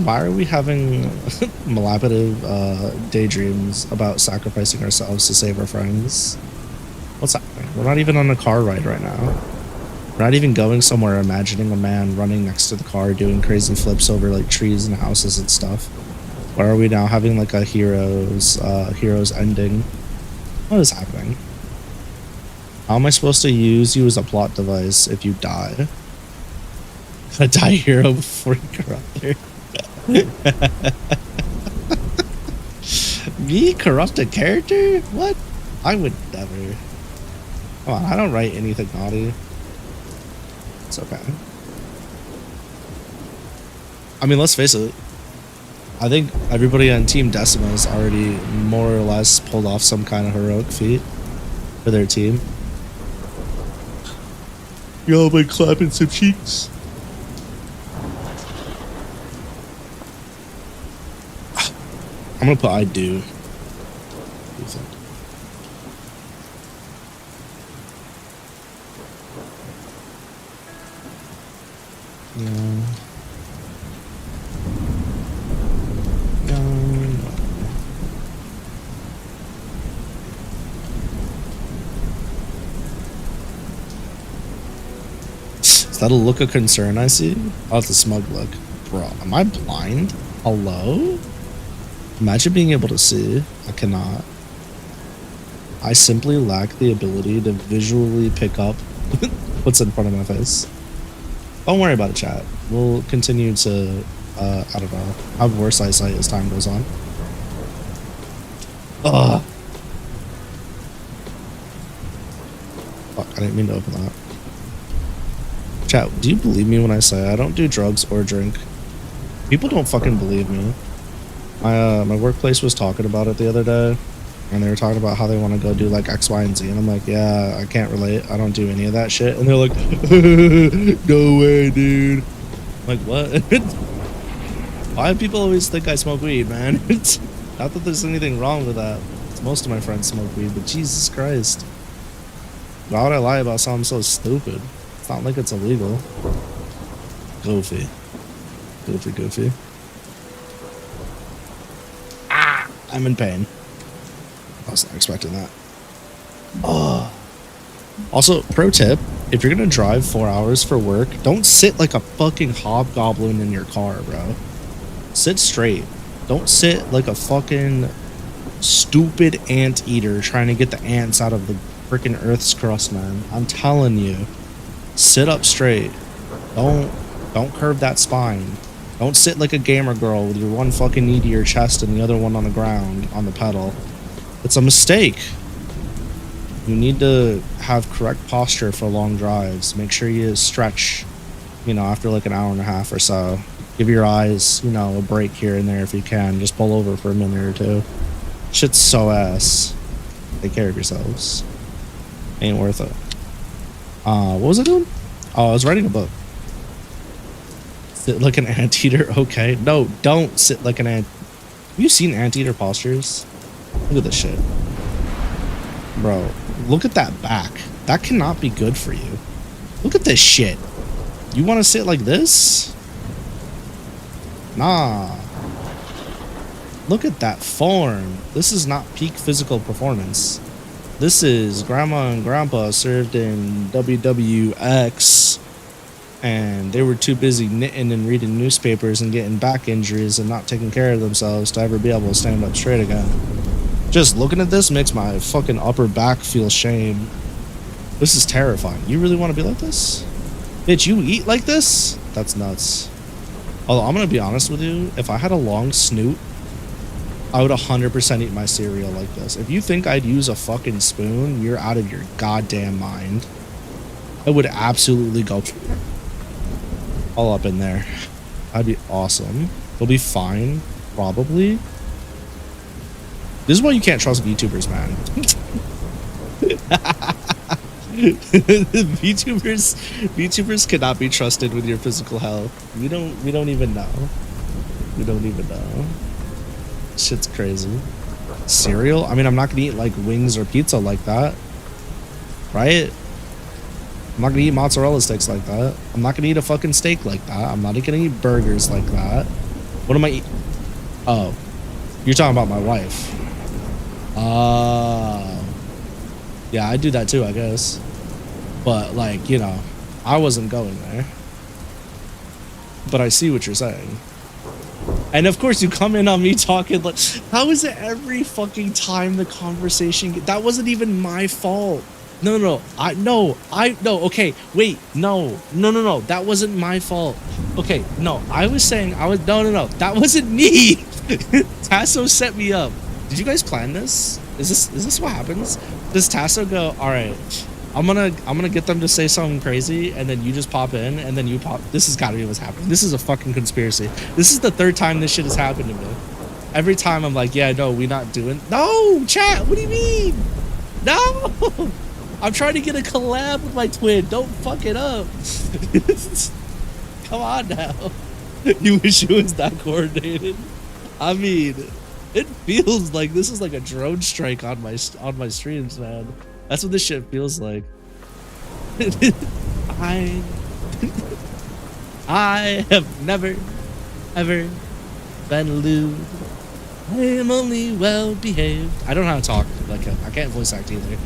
Speaker 1: Why are we having malabative daydreams about sacrificing ourselves to save our friends? What's happening? We're not even on a car ride right now. We're not even going somewhere imagining a man running next to the car doing crazy flips over like trees and houses and stuff. Why are we now having like a hero's ending? What is happening? How am I supposed to use you as a plot device if you die? Gotta die hero before you corrupt her. Me corrupt a character? What? I would never. Come on, I don't write anything naughty. It's okay. I mean, let's face it. I think everybody on Team Decima has already more or less pulled off some kind of heroic feat for their team. Y'all been clapping some cheeks. I'm gonna put I do. What do you think? No. Is that a look of concern I see? Oh, it's a smug look. Bro, am I blind? Hello? Imagine being able to see. I cannot. I simply lack the ability to visually pick up what's in front of my face. Don't worry about it, chat. We'll continue to, I don't know, have worse eyesight as time goes on. Ugh. Fuck, I didn't mean to open that. Chat, do you believe me when I say I don't do drugs or drink? People don't fucking believe me. My workplace was talking about it the other day, and they were talking about how they want to go do like X, Y, and Z, and I'm like, yeah, I can't relate. I don't do any of that shit. And they're like, no way, dude. I'm like, what? Why do people always think I smoke weed, man? Not that there's anything wrong with that. Most of my friends smoke weed, but Jesus Christ. Why would I lie about something so stupid? It's not like it's illegal. Goofy. Goofy. Ah! I'm in pain. I was not expecting that. Oh. Also, pro tip, if you're gonna drive 4 hours for work, don't sit like a fucking hobgoblin in your car, bro. Sit straight. Don't sit like a fucking stupid anteater trying to get the ants out of the freaking Earth's crust, man. I'm telling you. Sit up straight. Don't curve that spine. Don't sit like a gamer girl with your one fucking knee to your chest and the other one on the ground on the pedal. It's a mistake. You need to have correct posture for long drives. Make sure you stretch, you know, after like an hour and a half or so. Give your eyes, you know, a break here and there if you can. Just pull over for a minute or two. Shit's so ass. Take care of yourselves. Ain't worth it. What was I doing? Oh, I was writing a book. Sit like an anteater, okay. No, don't sit like an ant. Have you seen anteater postures? Look at this shit. Bro, look at that back. That cannot be good for you. Look at this shit. You want to sit like this? Nah. Look at that form. This is not peak physical performance. This is grandma and grandpa served in WWX, and they were too busy knitting and reading newspapers and getting back injuries and not taking care of themselves to ever be able to stand up straight again. Just looking at this makes my fucking upper back feel shame. This is terrifying. You really want to be like this? Bitch, you eat like this? That's nuts. Although, I'm going to be honest with you, if I had a long snoot, I would 100% eat my cereal like this. If you think I'd use a fucking spoon, you're out of your goddamn mind. I would absolutely go all up in there. That'd be awesome. It'll be fine, probably. This is why you can't trust VTubers, man. VTubers cannot be trusted with your physical health. We don't even know. We don't even know. Shit's crazy. Cereal? I mean, I'm not gonna eat like wings or pizza like that, right? I'm not gonna eat mozzarella sticks like that. I'm not gonna eat a fucking steak like that. I'm not gonna eat burgers like that. What am I eat? Oh, you're talking about my wife. Yeah, I do that too, I guess. But like, you know, I wasn't going there. But I see what you're saying. And of course you come in on me talking like, how is it every fucking time the conversation that wasn't even my fault. No, okay, wait, no, that wasn't my fault. Okay, no, I was saying, no, that wasn't me. Tasso set me up. Did you guys plan this? Is this what happens? Does Tasso go, all right, I'm gonna get them to say something crazy, and then you just pop in, and then you pop. This has got to be what's happening. This is a fucking conspiracy. This is the third time this shit has happened to me. Every time I'm like, yeah, no, we not doing. No, chat. What do you mean? No, I'm trying to get a collab with my twin. Don't fuck it up. Come on now. You wish it was that coordinated. I mean, it feels like this is like a drone strike on my streams, man. That's what this shit feels like. I have never, ever been lewd. I am only well behaved. I don't know how to talk like him. I can't voice act either.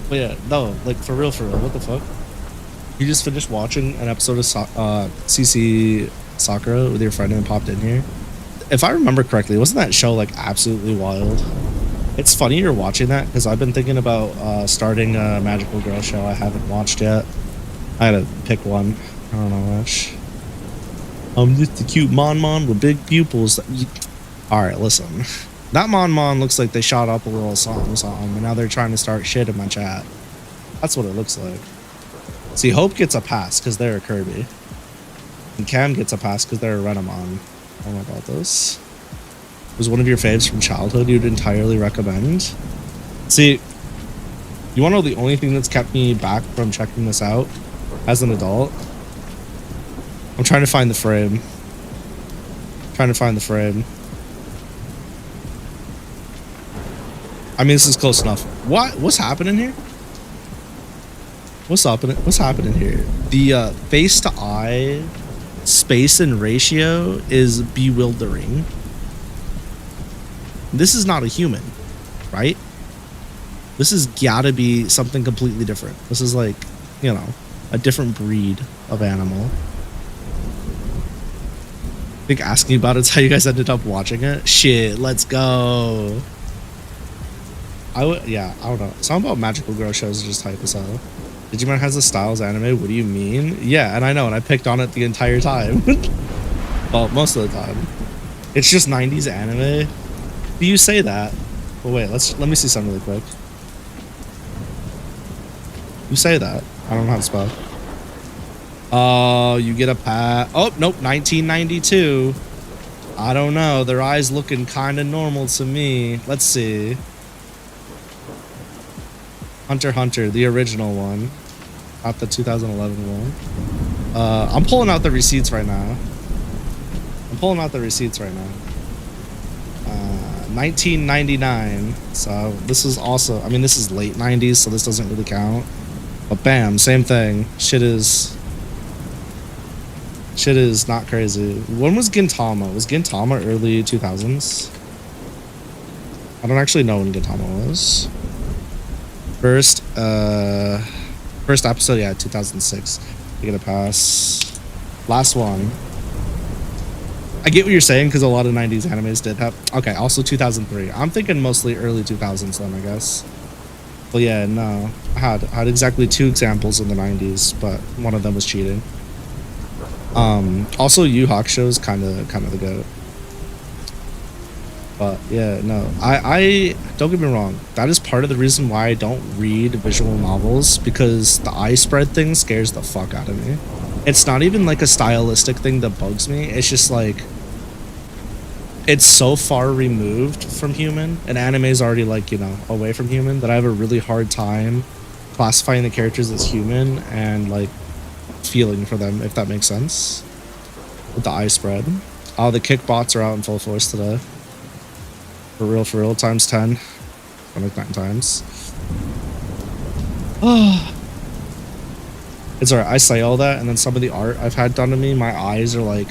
Speaker 1: But yeah, no, like for real, what the fuck? You just finished watching an episode of CC Sakura with your friend and popped in here? If I remember correctly, wasn't that show like absolutely wild? It's funny you're watching that because I've been thinking about starting a magical girl show I haven't watched yet. I had to pick one. I don't know which. Just a cute Mon with big pupils. Alright, listen. That Mon looks like they shot up a little something, and now they're trying to start shit in my chat. That's what it looks like. See, Hope gets a pass because they're a Kirby. And Cam gets a pass because they're a Renamon. Oh my god, this was one of your faves from childhood you'd entirely recommend. See, you want to know the only thing that's kept me back from checking this out as an adult? I'm trying to find the frame. I mean, this is close enough. What's happening here? What's happening here? The face to eye space and ratio is bewildering. This is not a human, right? This has gotta be something completely different. This is like, you know, a different breed of animal. I think asking about it's how you guys ended up watching it. Shit, let's go. I don't know. Something about magical girl shows is just hype as hell. Digimon has a styles anime. What do you mean? Yeah, and I know, and I picked on it the entire time. Well, most of the time. It's just 90s anime. Do you say that? Well, wait, let me see something really quick. You say that. I don't know how to spell. Oh, you get a pat. Oh, nope, 1992. I don't know. Their eyes looking kind of normal to me. Let's see. Hunter x Hunter, the original one. Not the 2011 one. I'm pulling out the receipts right now. 1999. So this is also, I mean, this is late 90s, so this doesn't really count. But bam, same thing. Shit is not crazy. When was Gintama? Was Gintama early 2000s? I don't actually know when Gintama was. First episode, yeah, 2006. I get a pass. Last one. I get what you're saying because a lot of 90s animes did have. Okay, also 2003. I'm thinking mostly early 2000s then, I guess. Well, yeah, no. I had exactly 2 examples in the 90s, but one of them was cheating. Also, Yu Hakusho is kind of the goat. But yeah, no, I don't get me wrong. That is part of the reason why I don't read visual novels, because the eye spread thing scares the fuck out of me. It's not even like a stylistic thing that bugs me. It's just like, it's so far removed from human, and anime is already like, you know, away from human, that I have a really hard time classifying the characters as human and like feeling for them, if that makes sense. With the eye spread. Oh, the kick bots are out in full force today. For real, times 10. Or like 9 times. Oh. It's alright, I say all that, and then some of the art I've had done to me, my eyes are like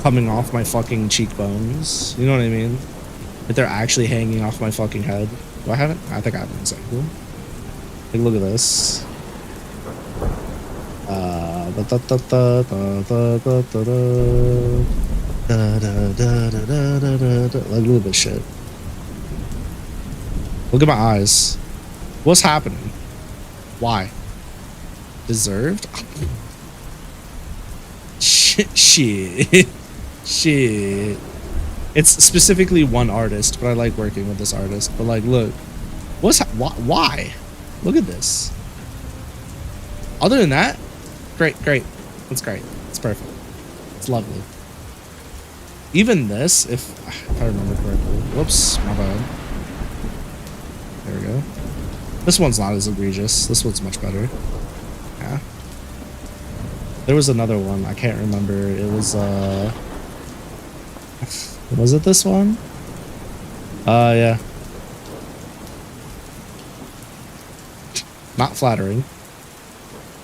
Speaker 1: coming off my fucking cheekbones. You know what I mean? Like they're actually hanging off my fucking head. Do I have it? I think I have an example. Like, look at this. Like, look at this shit. Look at my eyes. What's happening? Why? Deserved? Shit. It's specifically one artist, but I like working with this artist. But like, look. Why? Look at this. Other than that, great. It's great. It's perfect. It's lovely. Even this, if I remember correctly. Whoops, my bad. There we go. This one's not as egregious. This one's much better. Yeah. There was another one. I can't remember. It was, was it this one? Yeah. Not flattering.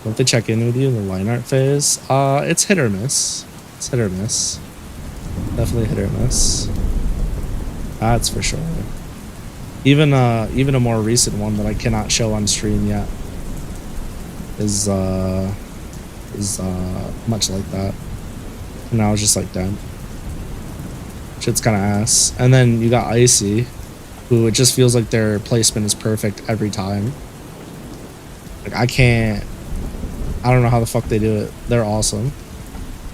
Speaker 1: Don't they check in with you in the line art phase? It's hit or miss. It's hit or miss. Definitely hit or miss. That's for sure. Even a more recent one that I cannot show on stream yet is much like that. And I was just like, damn. Shit's kind of ass. And then you got Icy, who it just feels like their placement is perfect every time. Like, I don't know how the fuck they do it. They're awesome.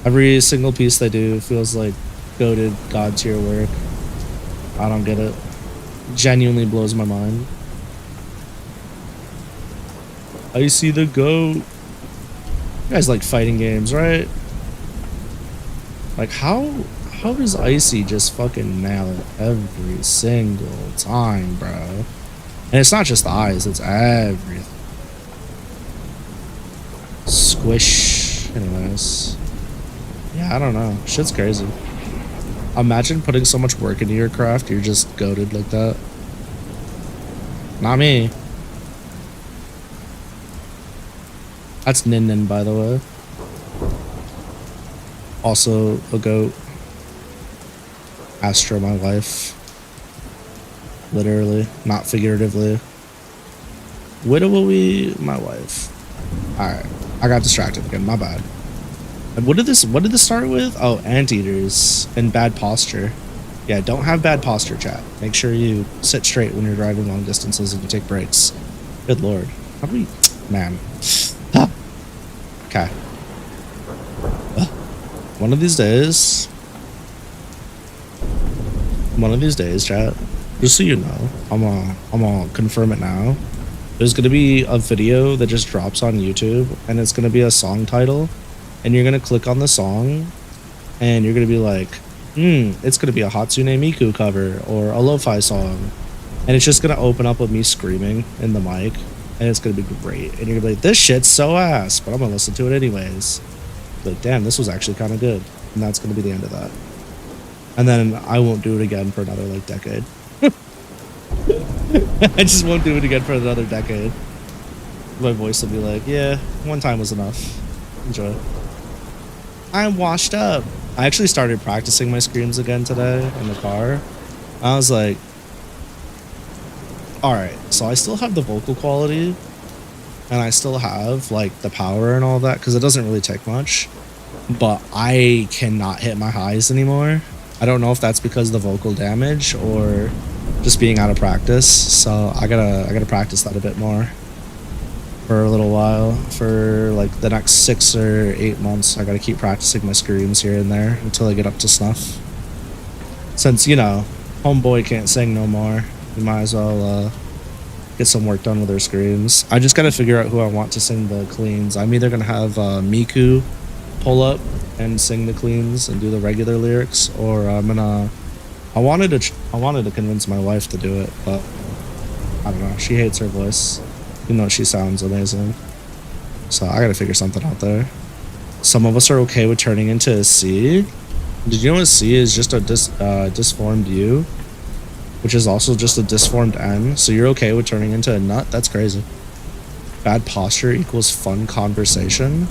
Speaker 1: Every single piece they do feels like goated god tier work. I don't get it. Genuinely blows my mind. I see the goat. You guys like fighting games, right? Like how does Icy just fucking nail it every single time, bro? And it's not just the eyes, it's everything. Squish. Anyways. Yeah, I don't know. Shit's crazy. Imagine putting so much work into your craft, you're just goated like that. Not me. That's Nin Nin, by the way. Also a goat. Astra, my wife. Literally, not figuratively. Widowy, my wife. Alright, I got distracted again, my bad. And what did this start with? Oh, anteaters and bad posture. Yeah, don't have bad posture, chat. Make sure you sit straight when you're driving long distances and you take breaks. Good lord. How do we... Man. Okay. One of these days, chat, just so you know, I'm gonna confirm it now. There's gonna be a video that just drops on YouTube, and it's gonna be a song title, and you're gonna click on the song, and you're gonna be like, it's gonna be a Hatsune Miku cover or a lo-fi song, and it's just gonna open up with me screaming in the mic, and it's gonna be great. And you're gonna be like, this shit's so ass, but I'm gonna listen to it anyways. Like, damn, this was actually kind of good. And that's gonna be the end of that. And then I won't do it again for another like decade. I just won't do it again for another decade. My voice will be like, yeah, one time was enough. Enjoy. I'm washed up. I actually started practicing my screams again today in the car. I was like, alright, so I still have the vocal quality and I still have like the power and all that because it doesn't really take much, but I cannot hit my highs anymore. I don't know if that's because of the vocal damage or just being out of practice, so I gotta practice that a bit more for a little while. For like the next 6 or 8 months, I gotta keep practicing my screams here and there until I get up to snuff. Since, you know, homeboy can't sing no more, we might as well get some work done with her screams. I just gotta figure out who I want to sing the cleans. I'm either gonna have Miku pull up and sing the cleans and do the regular lyrics, or I'm gonna... I wanted to convince my wife to do it, but I don't know. She hates her voice, even though she sounds amazing. So I gotta figure something out there. Some of us are okay with turning into a C. Did you know a C is just a disformed U, which is also just a disformed N? So you're okay with turning into a nut? That's crazy. Bad posture equals fun conversation.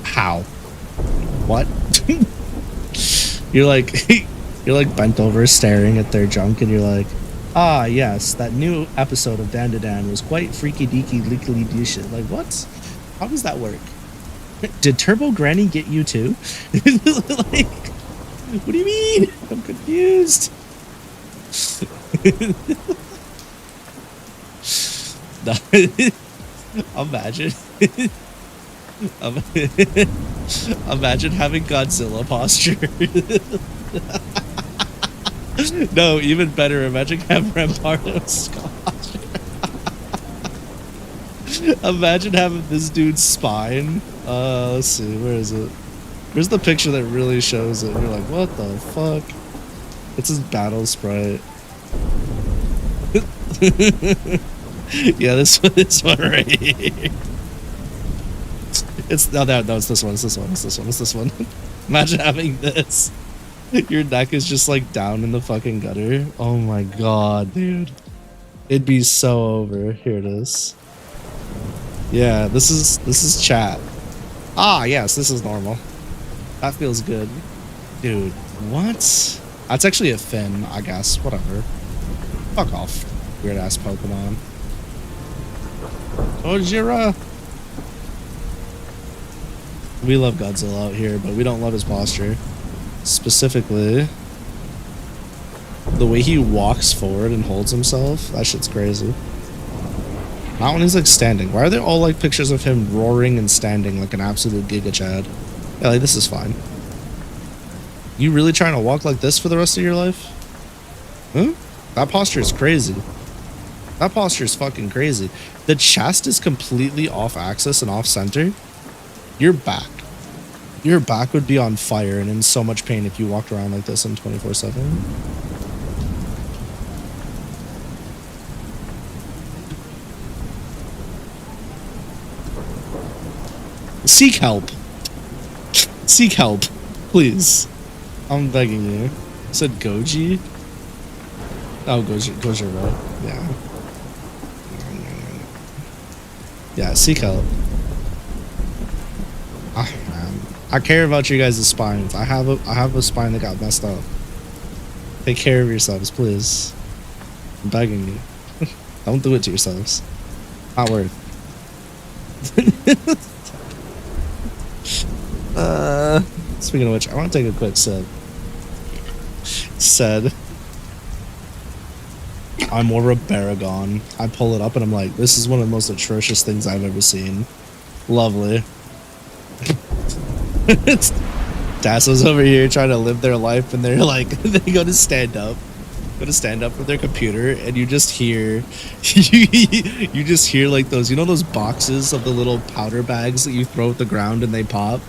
Speaker 1: How? What? You're like bent over staring at their junk and you're like, ah yes, that new episode of Dandadan was quite freaky deaky leakily douchey. Like what? How does that work? Did Turbo Granny get you too? Like, what do you mean? I'm confused. Imagine. Imagine having Godzilla posture. No, even better. Imagine having Rampardo's posture. Imagine having this dude's spine. Let's see, where is it? Where's the picture that really shows it? You're like, what the fuck? It's his battle sprite. Yeah, this one right here. It's no, it's this one. Imagine having this. Your neck is just like down in the fucking gutter. Oh my god, dude. It'd be so over. Here it is. Yeah, this is chat. Ah, yes, this is normal. That feels good. Dude, what? That's actually a fin, I guess. Whatever. Fuck off. Weird ass Pokemon. Ojira. We love Godzilla out here, but we don't love his posture. Specifically, the way he walks forward and holds himself, that shit's crazy. Not when he's like standing. Why are there all like pictures of him roaring and standing like an absolute Giga Chad? Yeah, like this is fine. You really trying to walk like this for the rest of your life? Huh? That posture is crazy. That posture is fucking crazy. The chest is completely off axis and off center. Your back would be on fire and in so much pain if you walked around like this in 24/7. Seek help. Seek help, please. I'm begging you. I said Goji? Oh, Goji, right? Yeah. Yeah, seek help. Ah, man. I care about you guys' spines. I have a spine that got messed up. Take care of yourselves, please. I'm begging you. Don't do it to yourselves. Not worth. Speaking of which, I want to take a quick sip. Said, I'm more of a Baragon. I pull it up and I'm like, this is one of the most atrocious things I've ever seen. Lovely. Dasso's over here trying to live their life, and they're like, they go to stand up with their computer, and you just hear, you just hear like those, you know, those boxes of the little powder bags that you throw at the ground and they pop.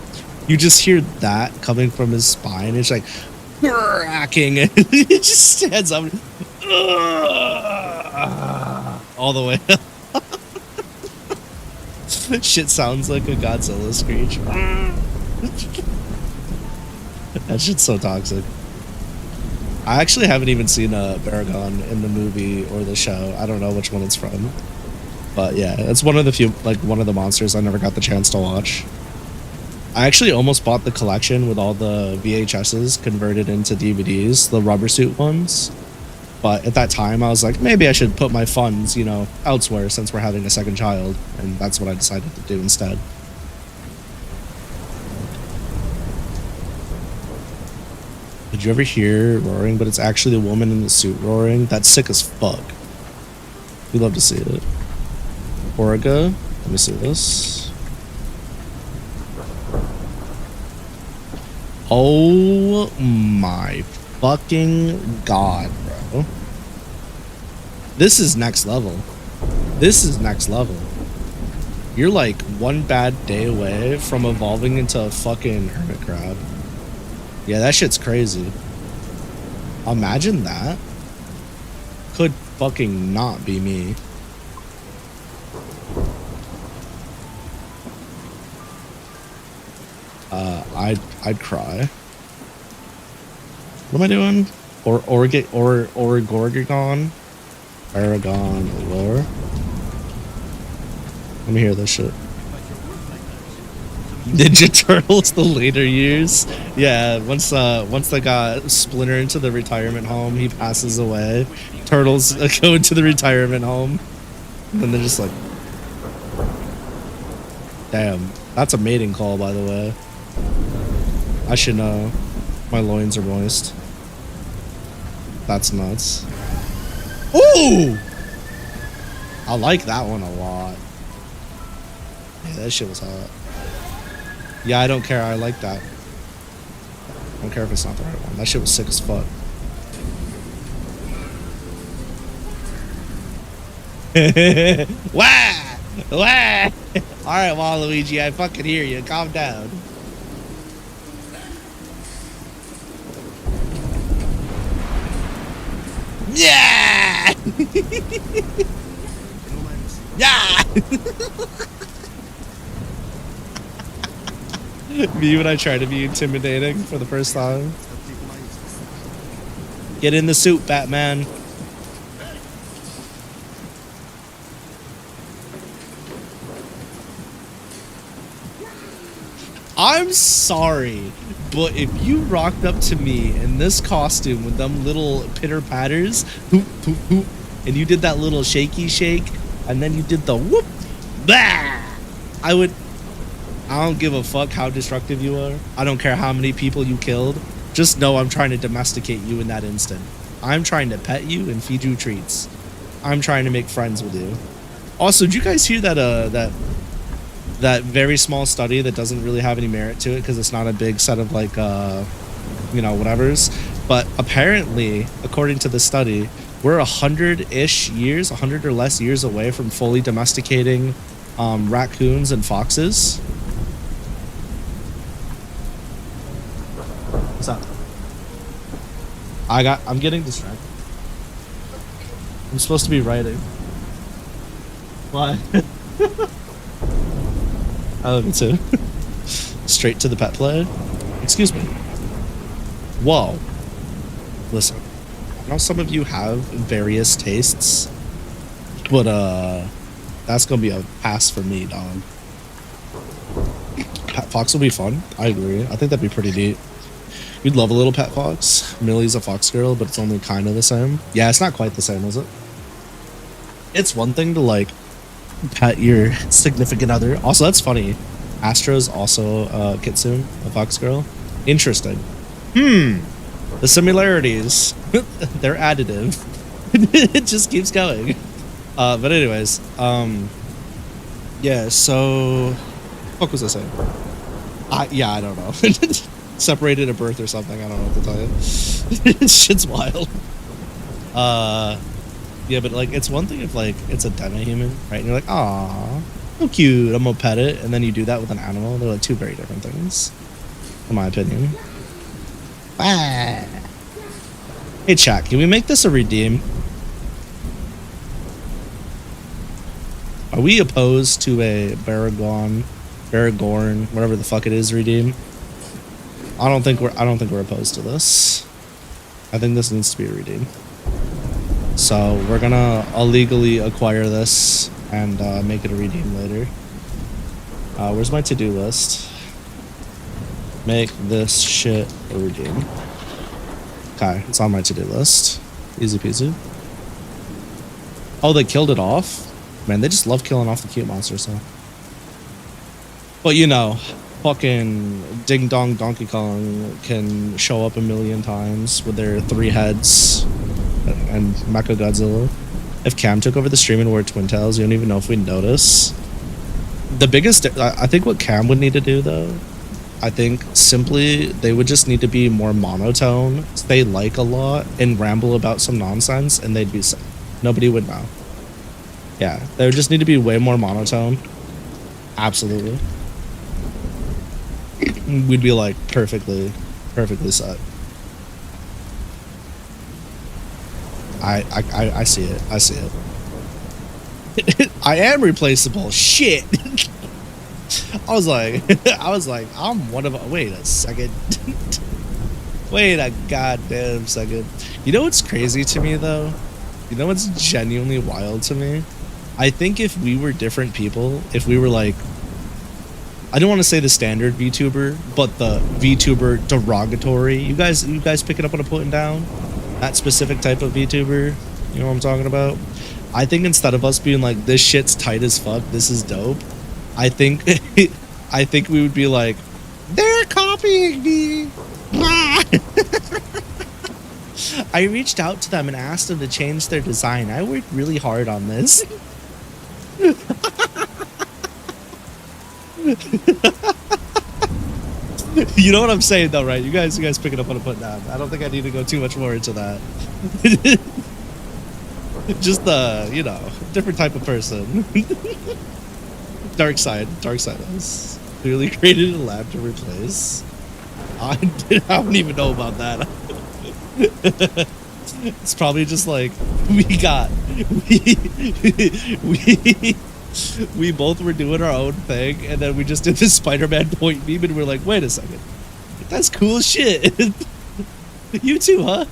Speaker 1: You just hear that coming from his spine. It's like cracking, and he just stands up, all the way up. Shit sounds like a Godzilla screech. That shit's so toxic. I actually haven't even seen a Baragon in the movie or the show. I don't know which one it's from, but yeah, it's one of the few, like one of the monsters I never got the chance to watch. I actually almost bought the collection with all the VHSs converted into DVDs, the rubber suit ones. But at that time, I was like, maybe I should put my funds, you know, elsewhere since we're having a second child. And that's what I decided to do instead. Did you ever hear roaring? But it's actually the woman in the suit roaring. That's sick as fuck. We love to see it. Origa. Let me see this. Oh my fucking god, bro. This is next level. This is next level. You're like one bad day away from evolving into a fucking hermit crab. Yeah, that shit's crazy. Imagine that. Could fucking not be me. I'd cry. What am I doing? Gorgon? Aragon lore? Let me hear this shit. Ninja Turtles, the later years. Yeah, once they got Splinter into the retirement home, he passes away. Turtles go into the retirement home. And then they're just like... Damn. That's a mating call, by the way. I should know. My loins are moist. That's nuts. Ooh! I like that one a lot. Yeah, that shit was hot. Yeah, I don't care. I like that. I don't care if it's not the right one. That shit was sick as fuck. Wah! Wah! Alright, Waluigi, I fucking hear you. Calm down. Yeah! Yeah! Me when I try to be intimidating for the first time. Get in the suit, Batman. I'm sorry, but if you rocked up to me in this costume with them little pitter patters, hoop, hoop, hoop, and you did that little shaky shake, and then you did the whoop, bah, I don't give a fuck how destructive you are. I don't care how many people you killed. Just know I'm trying to domesticate you in that instant. I'm trying to pet you and feed you treats. I'm trying to make friends with you. Also, did you guys hear that that very small study that doesn't really have any merit to it because it's not a big set of like you know, whatevers, but apparently according to the study, we're 100-ish years, 100 or less years away from fully domesticating raccoons and foxes. What's up? I'm getting distracted. I'm supposed to be writing. Why? Oh, me too. Straight to the pet play. Excuse me. Whoa. Listen. I know some of you have various tastes, but that's gonna be a pass for me, dog. Pet fox will be fun. I agree. I think that'd be pretty neat. You'd love a little pet fox. Millie's a fox girl, but it's only kind of the same. Yeah, it's not quite the same, is it? It's one thing to like pet your significant other. Also, that's funny. Astra's also Kitsune, a fox girl. Interesting. The similarities. They're additive. It just keeps going. But anyways, yeah, so what was I saying? Yeah, I don't know. Separated at birth or something. I don't know what to tell you. Shit's wild. Yeah, but like it's one thing if like it's a demi-human, right? And you're like, aw, so cute, I'm gonna pet it, and then you do that with an animal. They're like two very different things, in my opinion. Ah. Hey chat, can we make this a redeem? Are we opposed to a Baragorn, whatever the fuck it is, redeem? I don't think we're opposed to this. I think this needs to be a redeem. So we're gonna illegally acquire this and make it a redeem later. Where's my to-do list? Make this shit a redeem. Okay, it's on my to-do list. Easy peasy. Oh, they killed it off? Man, they just love killing off the cute monsters, huh? But you know, fucking Ding Dong Donkey Kong can show up a million times with their 3 heads and Mechagodzilla. If Cam took over the stream and wore twin tails, you don't even know if we'd notice. The biggest, I think what Cam would need to do though, I think simply they would just need to be more monotone, they like a lot, and ramble about some nonsense, and they'd be sick. Nobody would know. Yeah, they would just need to be way more monotone. Absolutely. We'd be like perfectly set. I see it. I see it. I am replaceable. Shit. I was like, I'm one of. Wait a second. Wait a goddamn second. You know what's crazy to me though? You know what's genuinely wild to me? I think if we were different people, if we were like, I don't want to say the standard VTuber, but the VTuber derogatory. You guys picking up what I'm putting down? That specific type of VTuber. You know what I'm talking about? I think instead of us being like, this shit's tight as fuck, this is dope, I think we would be like, they're copying me. I reached out to them and asked them to change their design. I worked really hard on this. You know what I'm saying though, right? You guys picking up what I'm putting down. I don't think I need to go too much more into that. Just you know, different type of person. Dark side is clearly created a lab to replace. I don't even know about that. It's probably just like we both were doing our own thing, and then we just did this Spider-Man point meme, and we're like, wait a second, that's cool shit. You too, huh?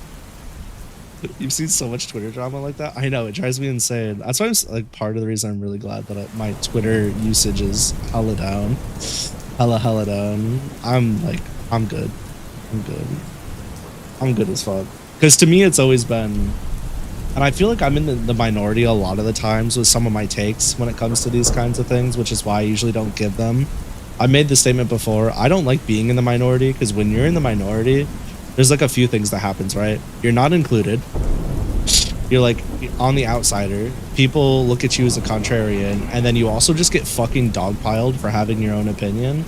Speaker 1: You've seen so much Twitter drama like that. I know, it drives me insane. That's why I'm like part of the reason I'm really glad that my Twitter usage is hella down, hella down. I'm good as fuck. Because to me, it's always been, and I feel like I'm in the minority a lot of the times with some of my takes when it comes to these kinds of things, which is why I usually don't give them. I made the statement before, I don't like being in the minority, because when you're in the minority, there's like a few things that happens, right? You're not included. You're like on the outsider. People look at you as a contrarian, and then you also just get fucking dogpiled for having your own opinion.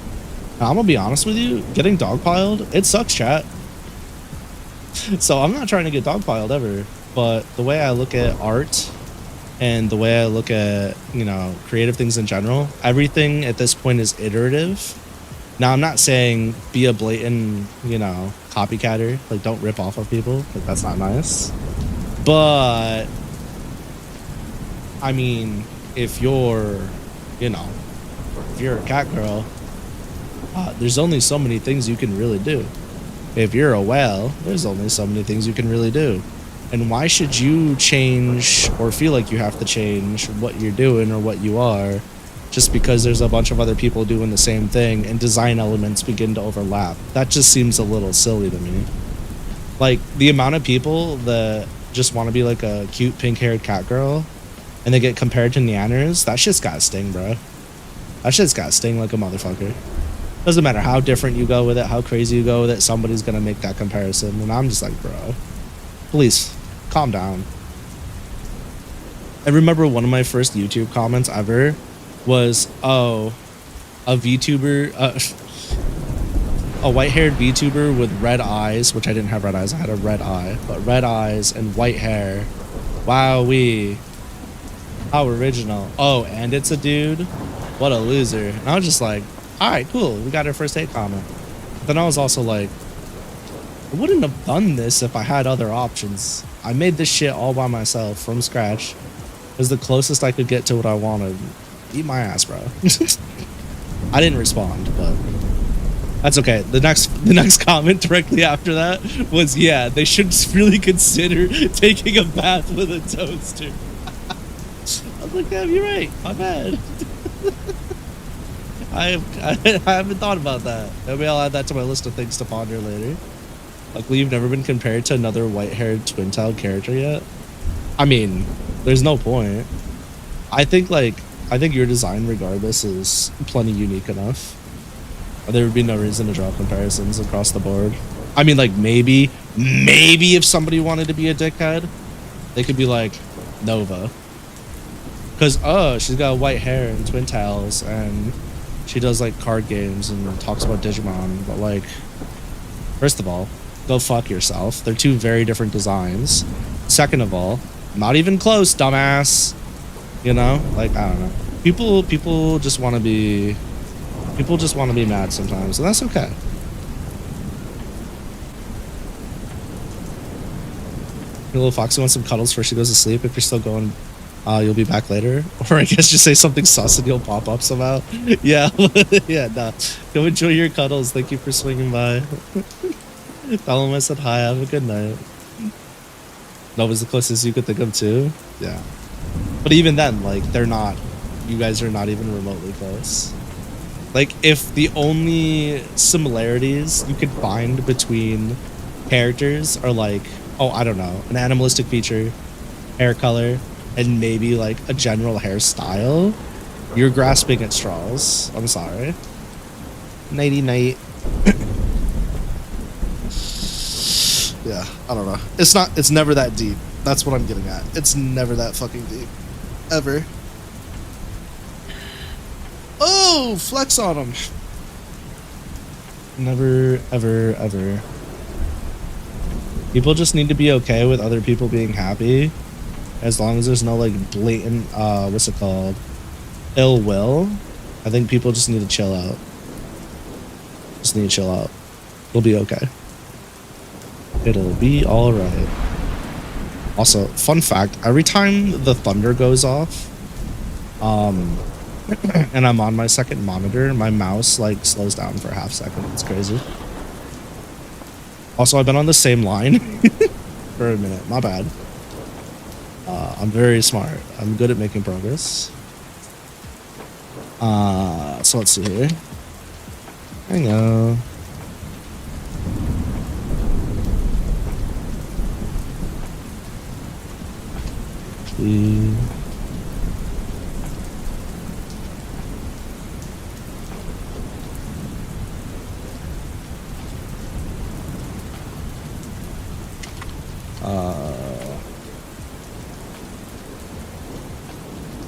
Speaker 1: Now, I'm gonna be honest with you, getting dogpiled, it sucks, chat. So I'm not trying to get dogpiled ever. but the way I look at art and the way I look at, you know, creative things in general, everything at this point is iterative. Now, I'm not saying be a blatant, you know, copycatter. Like, don't rip off of people. Like, that's not nice. But, I mean, if you're, you know, if you're a cat girl, there's only so many things you can really do. If you're a whale, there's only so many things you can really do. And why should you change or feel like you have to change what you're doing or what you are just because there's a bunch of other people doing the same thing and design elements begin to overlap? That just seems a little silly to me. Like, the amount of people that just want to be like a cute pink-haired cat girl and they get compared to Neanners, that shit's gotta sting, bro. That shit's gotta sting like a motherfucker. Doesn't matter how different you go with it, how crazy you go with it, somebody's gonna make that comparison. And I'm just like, bro, please, calm down. I remember one of my first YouTube comments ever was, oh, a VTuber, a white-haired VTuber with red eyes, which I didn't have red eyes, I had a red eye, but red eyes and white hair. Wowee. How original. Oh, and it's a dude? What a loser. And I was just like, alright, cool, we got our first hate comment. But then I was also like, I wouldn't have done this if I had other options. I made this shit all by myself from scratch. It was the closest I could get to what I wanted. Eat my ass, bro. I didn't respond, but that's okay. The next comment directly after that was, yeah, they should really consider taking a bath with a toaster. I was like, damn, you're right. My bad. I haven't thought about that. Maybe I'll add that to my list of things to ponder later. Luckily, you've never been compared to another white-haired twin-tailed character yet. I mean, there's no point. I think your design, regardless, is plenty unique enough. There would be no reason to draw comparisons across the board. I mean, like, maybe if somebody wanted to be a dickhead, they could be like Nova. Because, oh, she's got white hair and twin tails, and she does, like, card games and talks about Digimon. But, like, first of all, go fuck yourself. They're two very different designs. Second of all, not even close, dumbass. You know? Like, I don't know. People just want to be... People just want to be mad sometimes, and that's okay. Your little Foxy wants some cuddles before she goes to sleep. If you're still going, you'll be back later. Or I guess just say something sus and you'll pop up somehow. Yeah, yeah, nah. Go enjoy your cuddles. Thank you for swinging by. Tell him I said hi. Have a good night. Nova's the closest you could think of too. Yeah. But even then, like, they're not... You guys are not even remotely close. Like, if the only similarities you could find between characters are like, oh, I don't know, an animalistic feature, hair color, and maybe like a general hairstyle, you're grasping at straws. I'm sorry. Nighty night. Yeah, I don't know. It's never that deep. That's what I'm getting at. It's never that fucking deep. Ever. Oh, flex on him. Never, ever, ever. People just need to be okay with other people being happy, as long as there's no, like, blatant, what's it called? Ill will. I think people just need to chill out. Just need to chill out. It'll be okay. It'll be alright. Also, fun fact, every time the thunder goes off, and I'm on my second monitor, my mouse, like, slows down for a half second. It's crazy. Also, I've been on the same line for a minute. My bad. I'm very smart. I'm good at making progress. So let's see here. Hang on.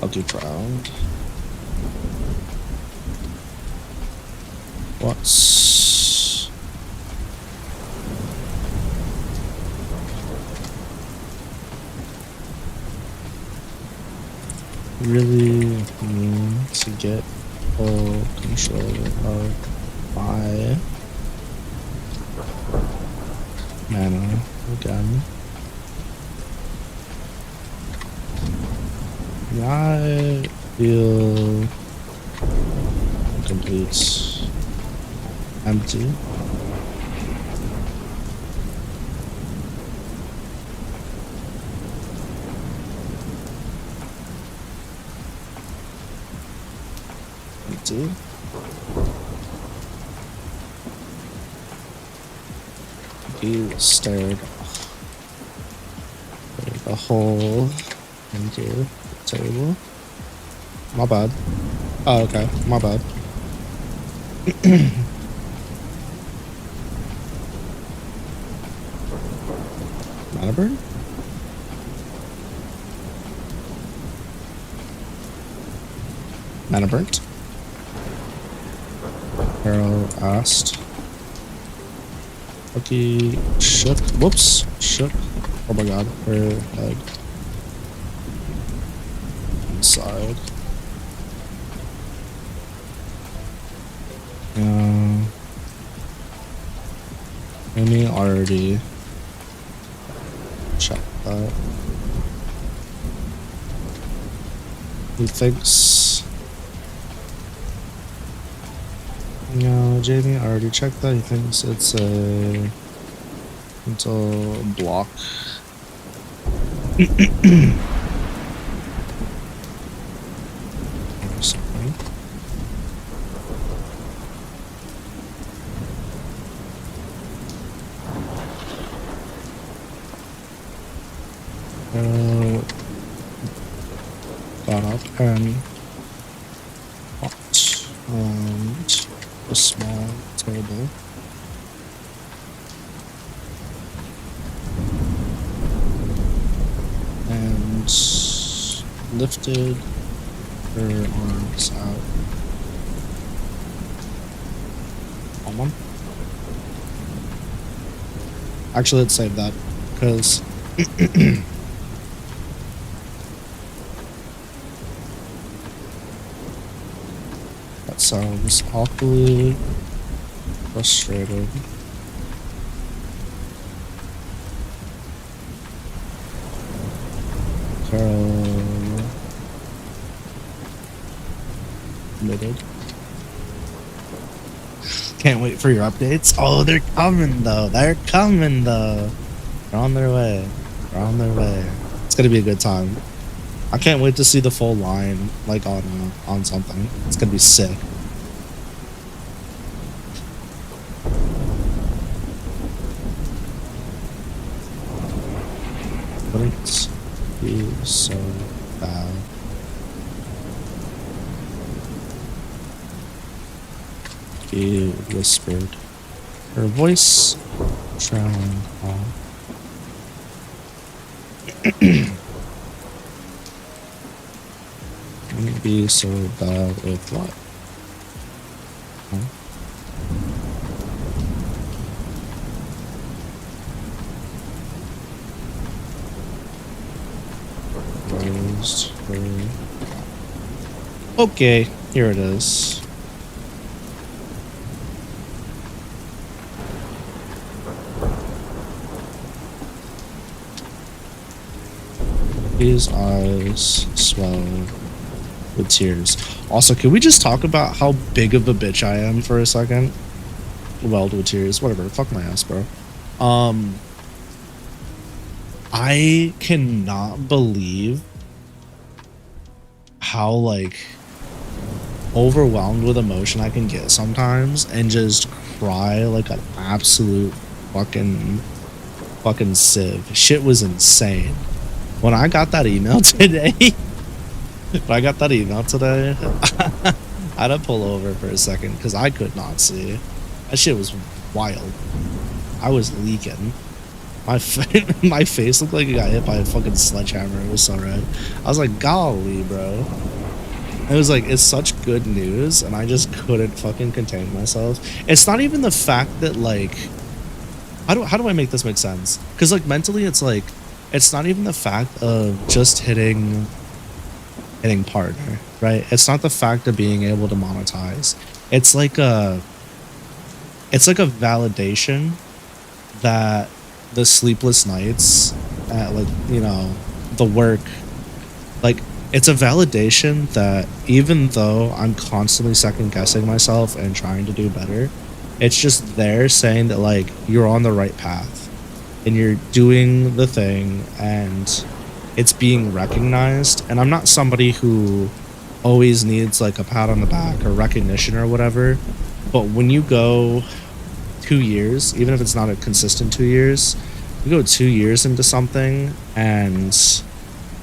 Speaker 1: I'll do drowned. What's... really need to get full control of my mana again. I feel complete empty. Empty. Be stared a hole into the table. My bad. Oh, okay. My bad. Mana burn? Mana burnt? Carol asked. Okay, shook. Whoops. Shook. Oh my god. Her head. Inside. Amy already checked that. He thinks. No, Jamie already checked that. He thinks it's a mental block. Or something. Got up and walked around a small table. And lifted her arms out. On one. Actually, let's save that, because that sounds awfully frustrated. Carol admitted. Can't wait for your updates. Oh, they're coming though. They're coming though. They're on their way. They're on their way. It's gonna be a good time. I can't wait to see the full line, like on something. It's gonna be sick. Wouldn't be so bad. He whispered, her voice trailing off. Wouldn't be so bad if what? Huh? Closed her. Okay, here it is. His eyes swell with tears. Also, can we just talk about how big of a bitch I am for a second? Welled with tears. Whatever. Fuck my ass, bro. I cannot believe how, like, overwhelmed with emotion I can get sometimes and just cry like an absolute fucking sieve. Shit was insane. When I got that email today, I had to pull over for a second because I could not see. That shit was wild. I was leaking. My face looked like it got hit by a fucking sledgehammer. It was so red. I was like, golly, bro. It was like, it's such good news, and I just couldn't fucking contain myself. It's not even the fact that, like, how do I make this make sense? Because, like, mentally, it's like, it's not even the fact of just hitting hitting partner, right? It's not the fact of being able to monetize. It's like a validation that the sleepless nights, like, you know, the work, like, it's a validation that even though I'm constantly second guessing myself and trying to do better, it's just there saying that, like, you're on the right path and you're doing the thing and it's being recognized. And I'm not somebody who always needs like a pat on the back or recognition or whatever, but when you go 2 years, even if it's not a consistent 2 years, you go 2 years into something and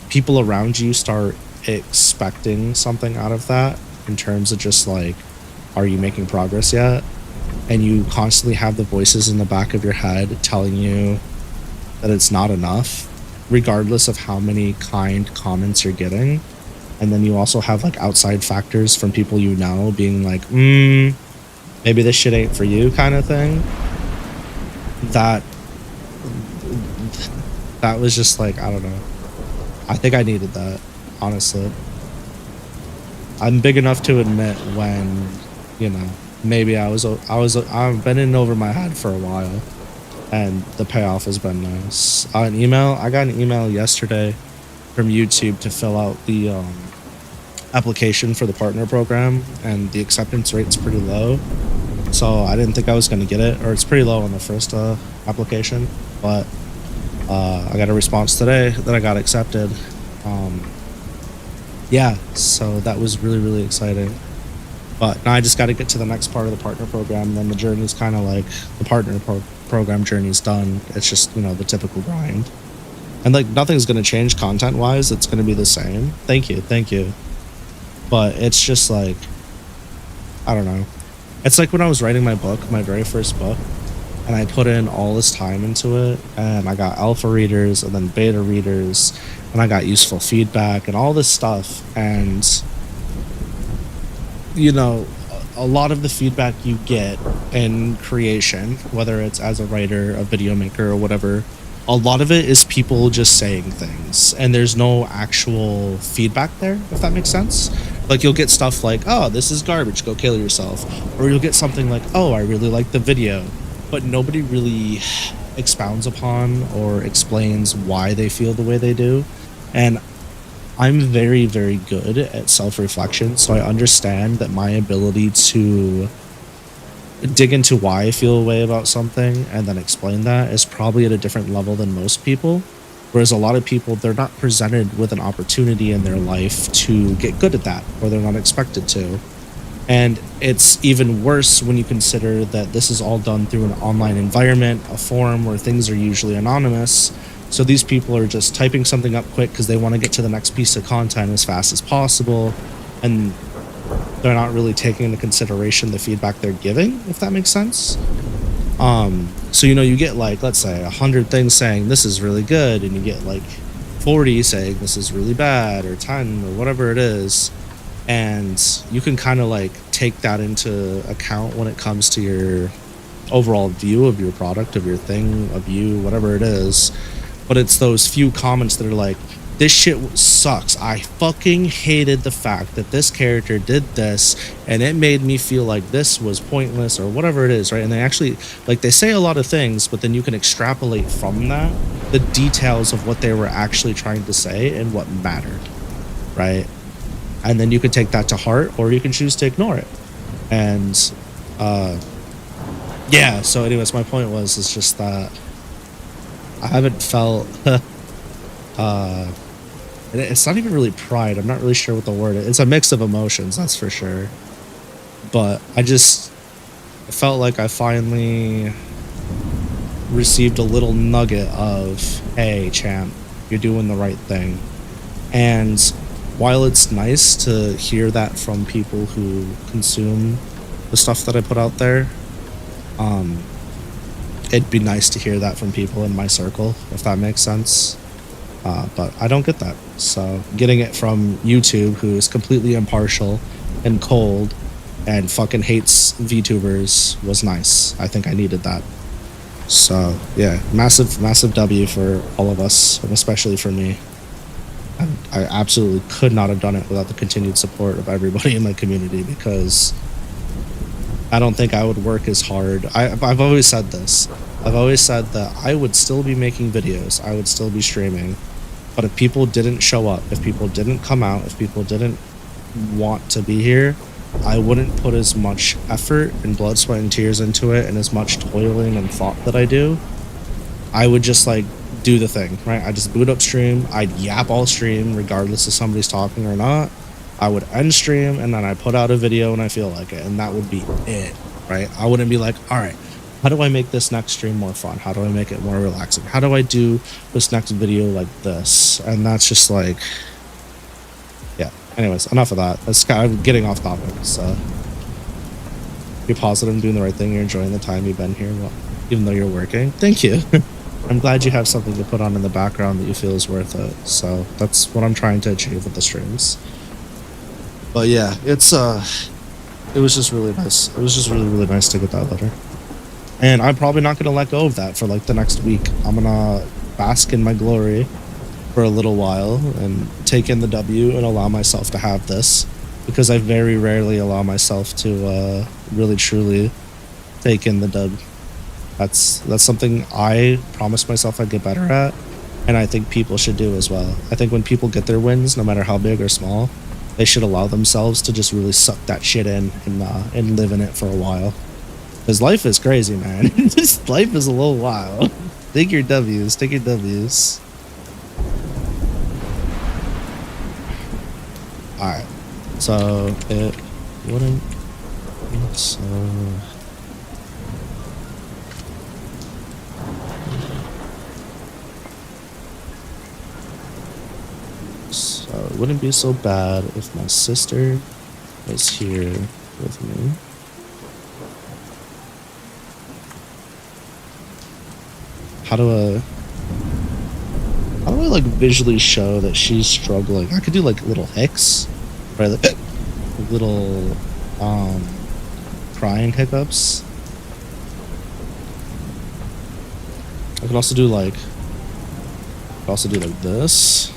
Speaker 1: people around you start expecting something out of that in terms of just like, are you making progress yet? And you constantly have the voices in the back of your head telling you that it's not enough, regardless of how many kind comments you're getting. And then you also have like outside factors from people you know being like, maybe this shit ain't for you kind of thing. That was just like, I don't know. I think I needed that, honestly. I'm big enough to admit when, you know, maybe I've been in over my head for a while and the payoff has been nice. I got an email yesterday from YouTube to fill out the application for the partner program, and the acceptance rate's pretty low, so I didn't think I was going to get it, or it's pretty low on the first application, but I got a response today that I got accepted. Yeah, so that was really, really exciting. But now I just got to get to the next part of the partner program, and then the journey's kind of like the partner program journey's done. It's just, you know, the typical grind, and like nothing's going to change content wise. It's going to be the same. Thank you. But it's just like, I don't know. It's like when I was writing my book, my very first book, and I put in all this time into it, and I got alpha readers and then beta readers, and I got useful feedback and all this stuff. And, you know, a lot of the feedback you get in creation, whether it's as a writer, a video maker, or whatever, a lot of it is people just saying things, and there's no actual feedback there, if that makes sense. Like, you'll get stuff like, oh, this is garbage, go kill yourself. Or you'll get something like, oh, I really like the video. But nobody really expounds upon or explains why they feel the way they do. And I'm very, very good at self-reflection, so I understand that my ability to dig into why I feel a way about something and then explain that is probably at a different level than most people. Whereas a lot of people, they're not presented with an opportunity in their life to get good at that, or they're not expected to. And it's even worse when you consider that this is all done through an online environment, a forum where things are usually anonymous. So these people are just typing something up quick because they want to get to the next piece of content as fast as possible. And they're not really taking into consideration the feedback they're giving, if that makes sense. So, you know, you get like, let's say 100 things saying this is really good, and you get like 40 saying this is really bad, or 10 or whatever it is. And you can kind of like take that into account when it comes to your overall view of your product, of your thing, of you, whatever it is. But it's those few comments that are like, this shit sucks. I fucking hated the fact that this character did this, and it made me feel like this was pointless, or whatever it is, right? And they actually, like, they say a lot of things, but then you can extrapolate from that the details of what they were actually trying to say and what mattered, right? And then you can take that to heart, or you can choose to ignore it. And yeah, so anyways, my point was, it's just that I haven't felt it's not even really pride. I'm not really sure what the word is. It's a mix of emotions, that's for sure. But I just felt like I finally received a little nugget of, hey, champ, you're doing the right thing. And while it's nice to hear that from people who consume the stuff that I put out there, it'd be nice to hear that from people in my circle, if that makes sense. But I don't get that. So getting it from YouTube, who is completely impartial and cold and fucking hates VTubers, was nice. I think I needed that. So yeah, massive W for all of us, and especially for me. I absolutely could not have done it without the continued support of everybody in my community, because I don't think I would work as hard. I've always said this. I've always said that I would still be making videos. I would still be streaming. But if people didn't show up, if people didn't come out, if people didn't want to be here, I wouldn't put as much effort and blood, sweat, and tears into it, and as much toiling and thought that I do. I would just like do the thing, right? I just boot up stream, I'd yap all stream regardless if somebody's talking or not. I would end stream, and then I put out a video when I feel like it, and that would be it, right? I wouldn't be like, all right, how do I make this next stream more fun? How do I make it more relaxing? How do I do this next video like this? And that's just like, yeah. Anyways, enough of that. That's kind of getting off topic. So you're positive and doing the right thing. You're enjoying the time you've been here, well, even though you're working. Thank you. I'm glad you have something to put on in the background that you feel is worth it. So that's what I'm trying to achieve with the streams. But yeah, it was just really nice. It was just really, really nice to get that letter. And I'm probably not going to let go of that for like the next week. I'm going to bask in my glory for a little while and take in the W and allow myself to have this, because I very rarely allow myself to really truly take in the dub. That's something I promised myself I'd get better at, and I think people should do as well. I think when people get their wins, no matter how big or small, they should allow themselves to just really suck that shit in and live in it for a while. Because life is crazy, man. Just life is a little wild. Take your W's. Take your W's. Alright. So, it wouldn't... So... So, it wouldn't be so bad if my sister was here with me. How do I like visually show that she's struggling? I could do like little hicks, right? Like little crying hiccups. I could also do like this.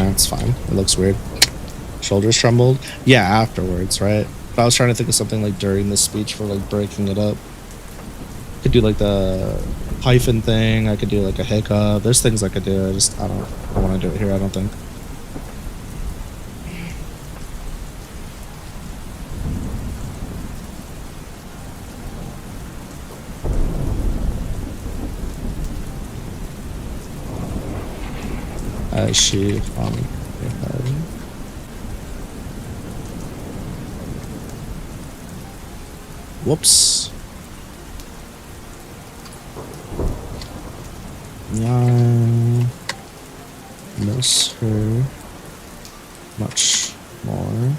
Speaker 1: It's fine. It looks weird. Shoulders trembled. Yeah, afterwards, right? But I was trying to think of something like during the speech for like breaking it up. Could do like the hyphen thing. I could do like a hiccup. There's things I could do. I don't want to do it here, I don't think. As she on your head. Whoops. Yeah. Miss her much more.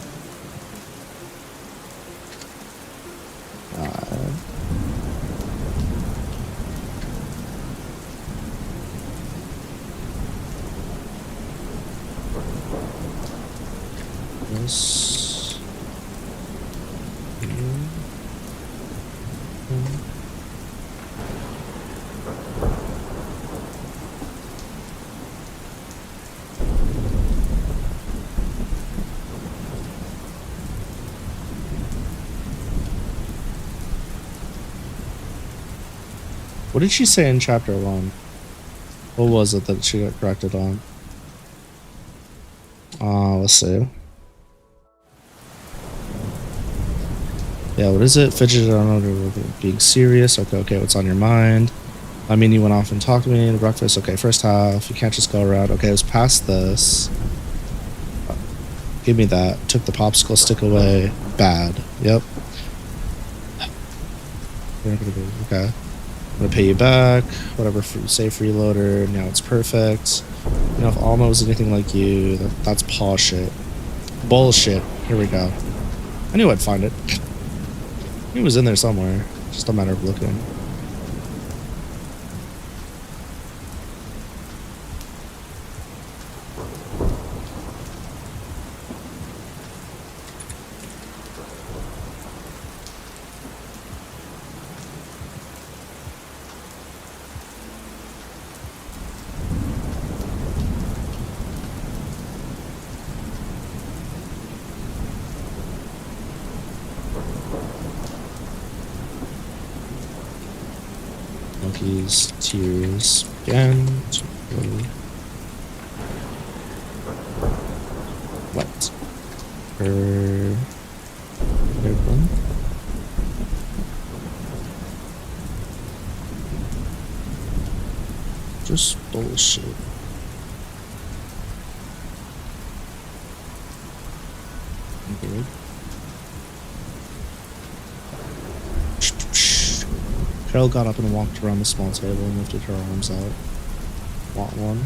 Speaker 1: What did she say in chapter 1? What was it that she got corrected on? Let's see. Yeah, what is it? Fidget, I don't know, being serious. Okay, what's on your mind? I mean, you went off and talked to me at breakfast. Okay, first half. You can't just go around. Okay, it was past this. Give me that. Took the popsicle stick away. Bad. Yep. Okay. I'm gonna pay you back. Whatever. Say freeloader. Now it's perfect. You know, if Alma was anything like you, that's paw shit. Bullshit. Here we go. I knew I'd find it. He was in there somewhere. Just a matter of looking. Lucky's tears began to flow. What? Her hairpin? Just bullshit. Good. Carol got up and walked around the small table and lifted her arms out. Want one?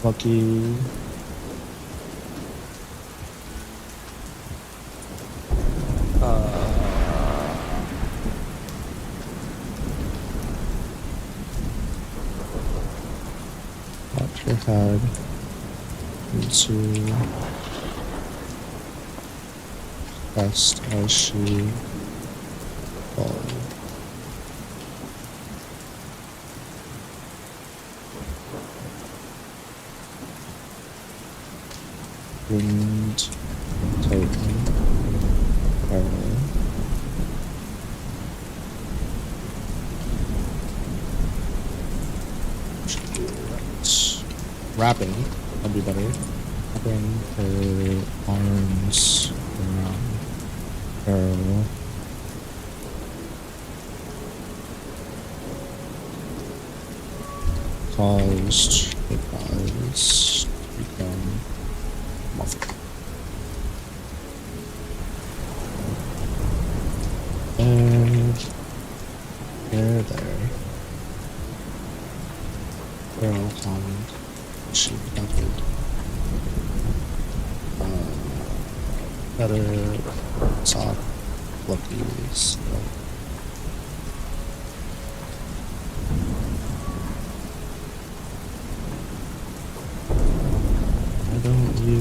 Speaker 1: Lucky. Popped her head into rest as she falls. Wind tightly. Wrapping, that'd be better. Wrapping her arms around her. Caused her eyes to become muffled. And there. Carol calmed. She covered. Better soft, lucky stuff. Why don't you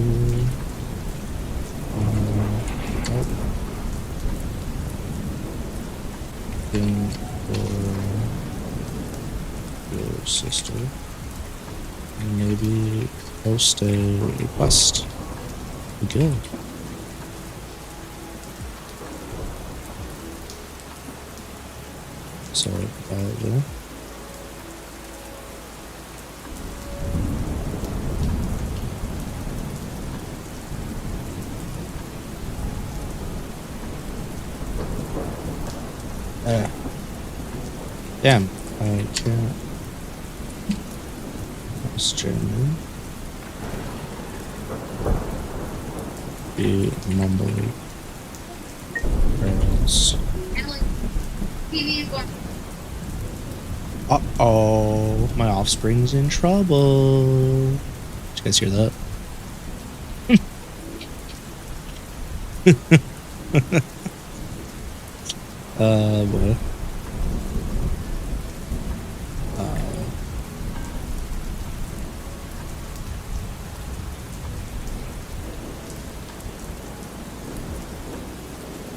Speaker 1: think for your sister? Maybe post a request. Good. Sorry about that. Damn, I can't. That's German. Be mumbling. Girls. Uh-oh, my offspring's in trouble. Did you guys hear that? Boy.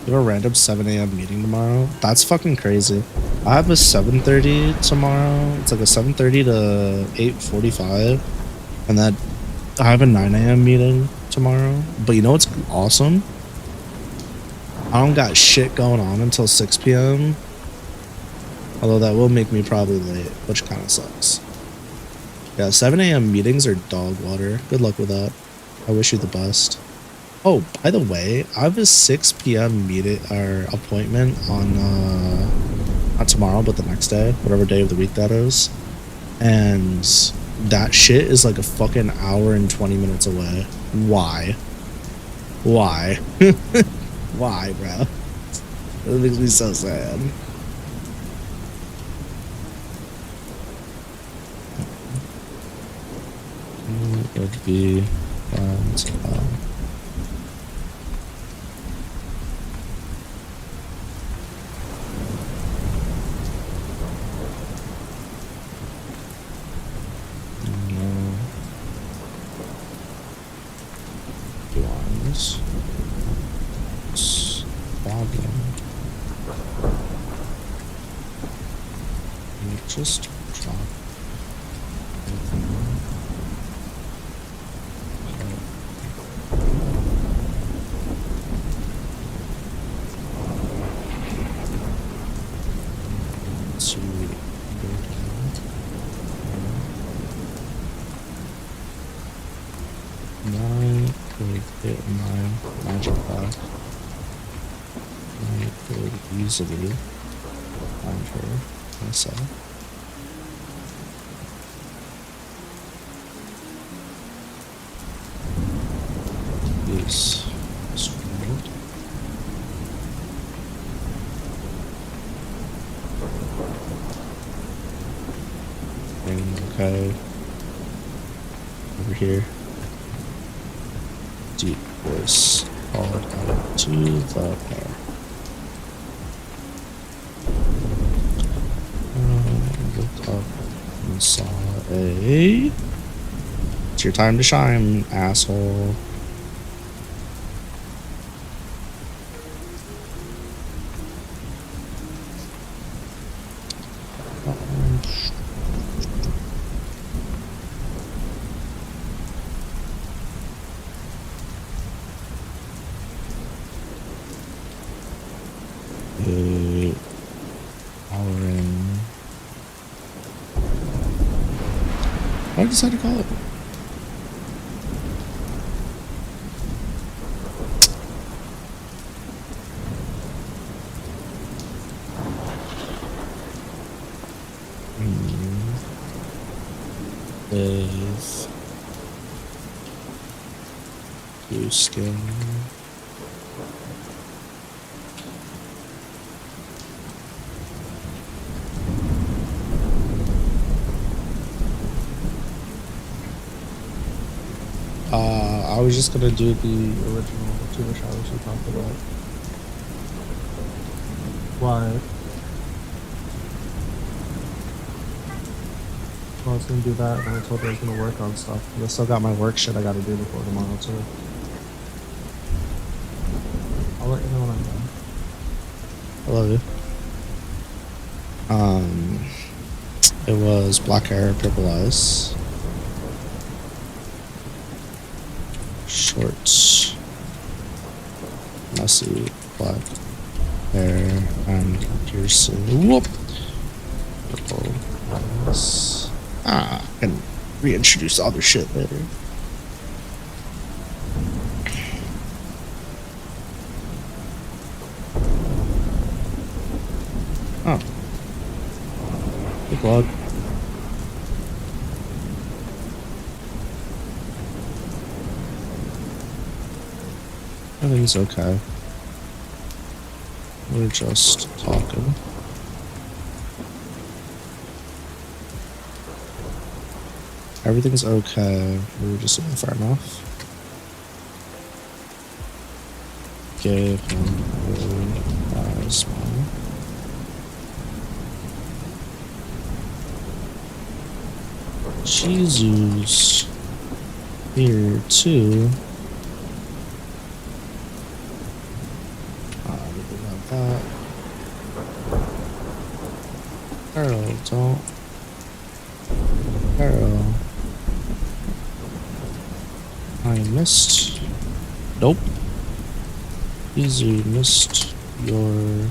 Speaker 1: We have a random 7 a.m. meeting tomorrow. That's fucking crazy. I have a 7:30 tomorrow. It's like a 7:30 to 8:45, and that I have a 9 a.m. meeting tomorrow. But you know what's awesome? I don't got shit going on until 6 p.m. Although that will make me probably late, which kind of sucks. Yeah, 7 a.m. meetings are dog water. Good luck with that. I wish you the best. Oh, by the way, I have a 6 p.m. meeting or appointment on not tomorrow, but the next day, whatever day of the week that is. And that shit is like a fucking hour and 20 minutes away. Why? Why? Why, bro? That makes me so sad. It would be just drop could get my magic back, I could easily find her myself. Yes. Okay. Over here. Deep voice called out to the pair. Looked up and saw a... It's your time to shine, asshole. What did I decide to call it? With blue skin. I was just gonna do the original tuber showers we talked about. Why? Well, I was gonna do that, and I told her I was gonna work on stuff. But I still got my work shit I gotta do before tomorrow too. I'll let you know when I'm done. I love you. It was black hair, purple eyes. Shorts, messy black hair, and piercing. Whoop! Purple eyes. I can reintroduce other shit later. Oh. Good luck. Everything's okay. We're just talking. Everything's okay. We were just saying fair enough. Gave him a smile. Jesus here too. That. Arrow, don't. Arrow. I missed. Nope. Easy missed your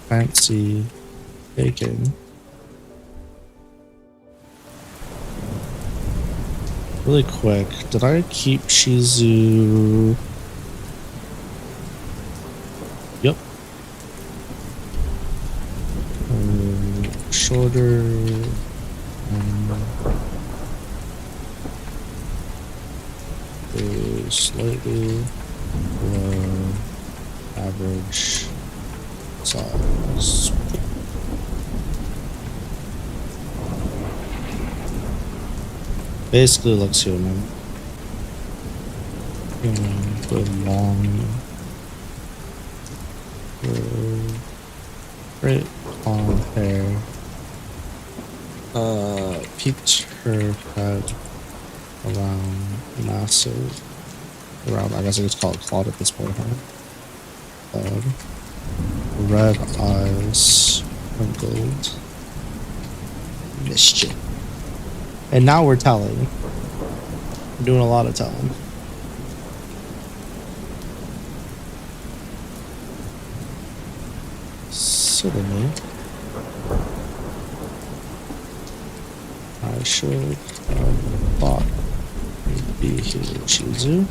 Speaker 1: fancy bacon. Really quick, did I keep Shizu? Yep. Shorter. Slightly below average size. Basically looks human. Human with long, great long hair. Peaked her head around massive. Around, I guess I just call it clawed at this point, huh? Red eyes, wrinkled. Mischief. And now we're telling. We're doing a lot of telling. Silly me. I should have thought would be here, Chizu.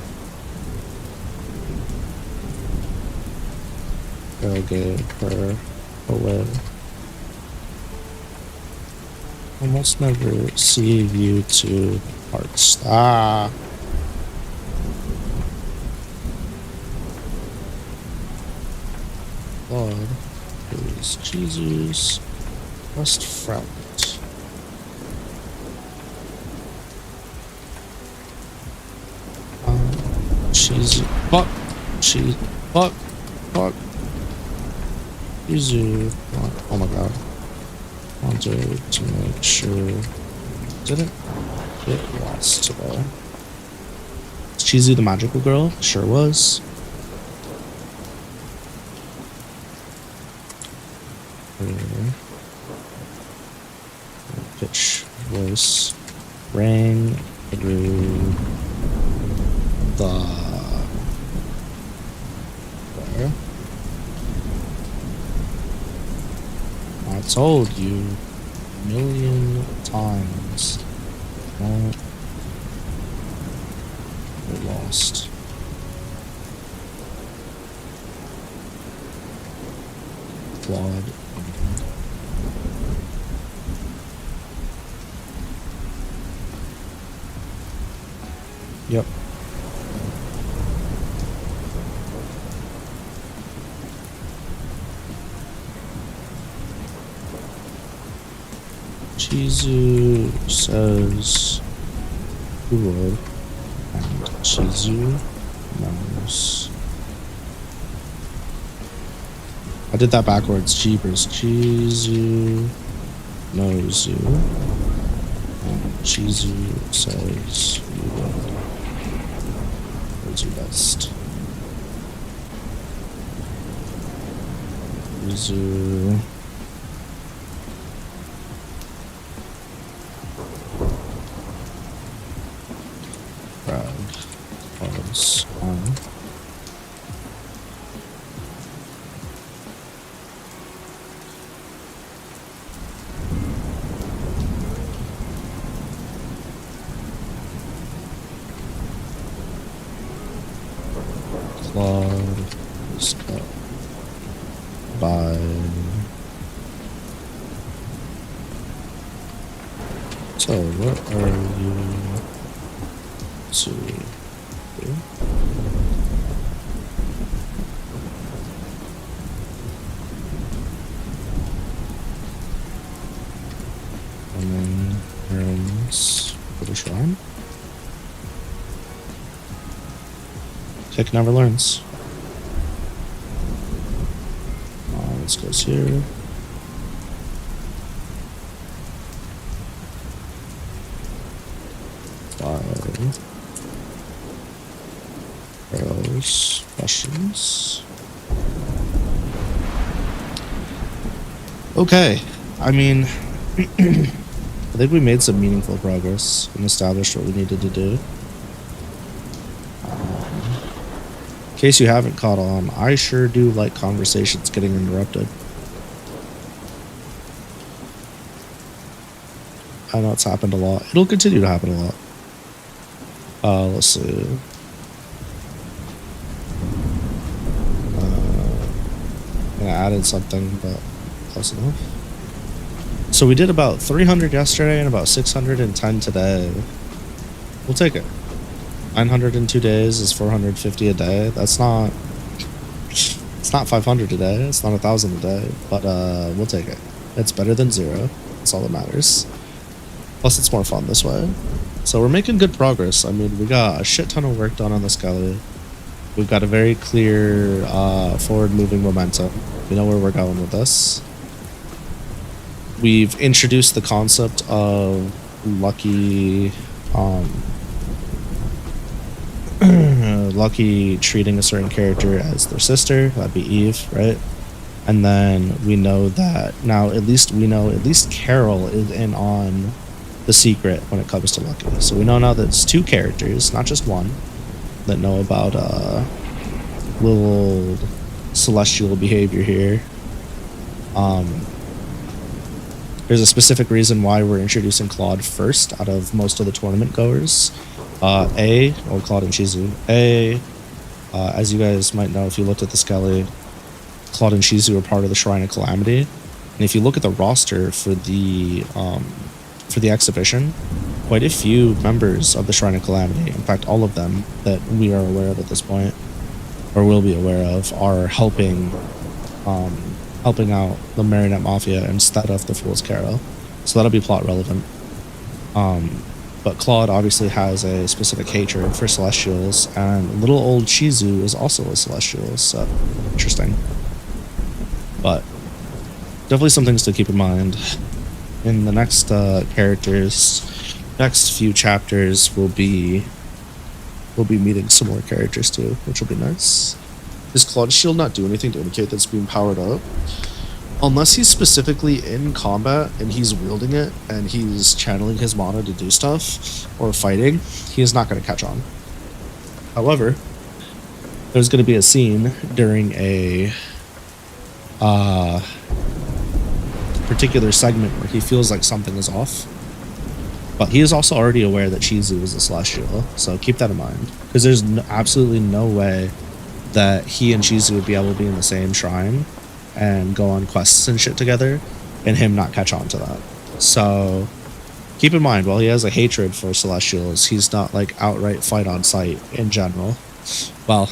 Speaker 1: I'll give her away. Almost never see you two parts. Ah! Lord is Jesus' best friend. Cheesy. Fuck! Cheese. Fuck! Fuck! Cheesy. Oh my god. Wanted to make sure. Didn't get lost today. Is Cheesy the magical girl? Sure was. Pitch voice rang through the there. I told you a million times. Don't get lost. Flawed. Yep. Chizu says who would, and Chizu knows. I did that backwards. Jeepers. Chizu knows you, and Chizu says you would. Where's your best? Chizu. Was on. Claude is cut by so what are you to do? And then Aaron's for the shrine. Kick never learns. This goes here. Five. Arrows. Questions. Okay. I mean, I think we made some meaningful progress and established what we needed to do. In case you haven't caught on, I sure do like conversations getting interrupted. I know it's happened a lot. It'll continue to happen a lot. Let's see. I added something, but close enough. So we did about 300 yesterday and about 610 today. We'll take it. 900 in 2 days is 450 a day. That's not... It's not 500 a day. It's not 1,000 a day. But we'll take it. It's better than 0. That's all that matters. Plus it's more fun this way. So we're making good progress. I mean, we got a shit ton of work done on the skelly. We've got a very clear forward-moving momentum. We know where we're going with this. We've introduced the concept of Lucky, Lucky treating a certain character as their sister. That'd be Eve, right? And then we know that now at least Carol is in on the secret when it comes to Lucky. So we know now that it's 2 characters, not just one, that know about little celestial behavior here. There's a specific reason why we're introducing Claude first out of most of the tournament goers. Claude and Shizu. As you guys might know if you looked at the Skelly, Claude and Shizu are part of the Shrine of Calamity. And if you look at the roster for the exhibition, quite a few members of the Shrine of Calamity, in fact all of them that we are aware of at this point, or will be aware of, are helping out the Marionette Mafia instead of the Fool's Carol. So that'll be plot relevant. But Claude obviously has a specific hatred for Celestials, and little old Shizu is also a Celestial, so interesting. But definitely some things to keep in mind. In the next next few chapters, we'll be meeting some more characters too, which will be nice. Does Claude's shield not do anything to indicate that's being powered up? Unless he's specifically in combat and he's wielding it and he's channeling his mana to do stuff or fighting, he is not going to catch on. However, there's going to be a scene during a particular segment where he feels like something is off. But he is also already aware that Shizu is a Celestial, so keep that in mind. Because there's absolutely no way that he and Shizu would be able to be in the same shrine and go on quests and shit together and him not catch on to that. So keep in mind, while he has a hatred for Celestials, he's not like outright fight on sight in general. Well,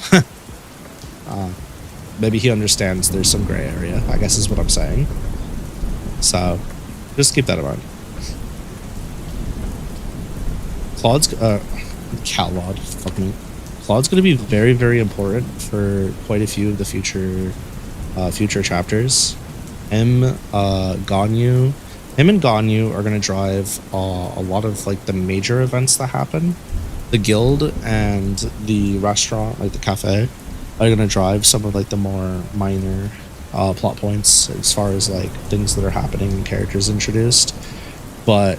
Speaker 1: maybe he understands there's some gray area, I guess is what I'm saying. So just keep that in mind. Claude's Claude's going to be very, very important for quite a few of the future chapters. Him and Ganyu are going to drive a lot of like the major events that happen. The guild and the restaurant, like the cafe, are going to drive some of like the more minor plot points as far as like things that are happening and characters introduced. But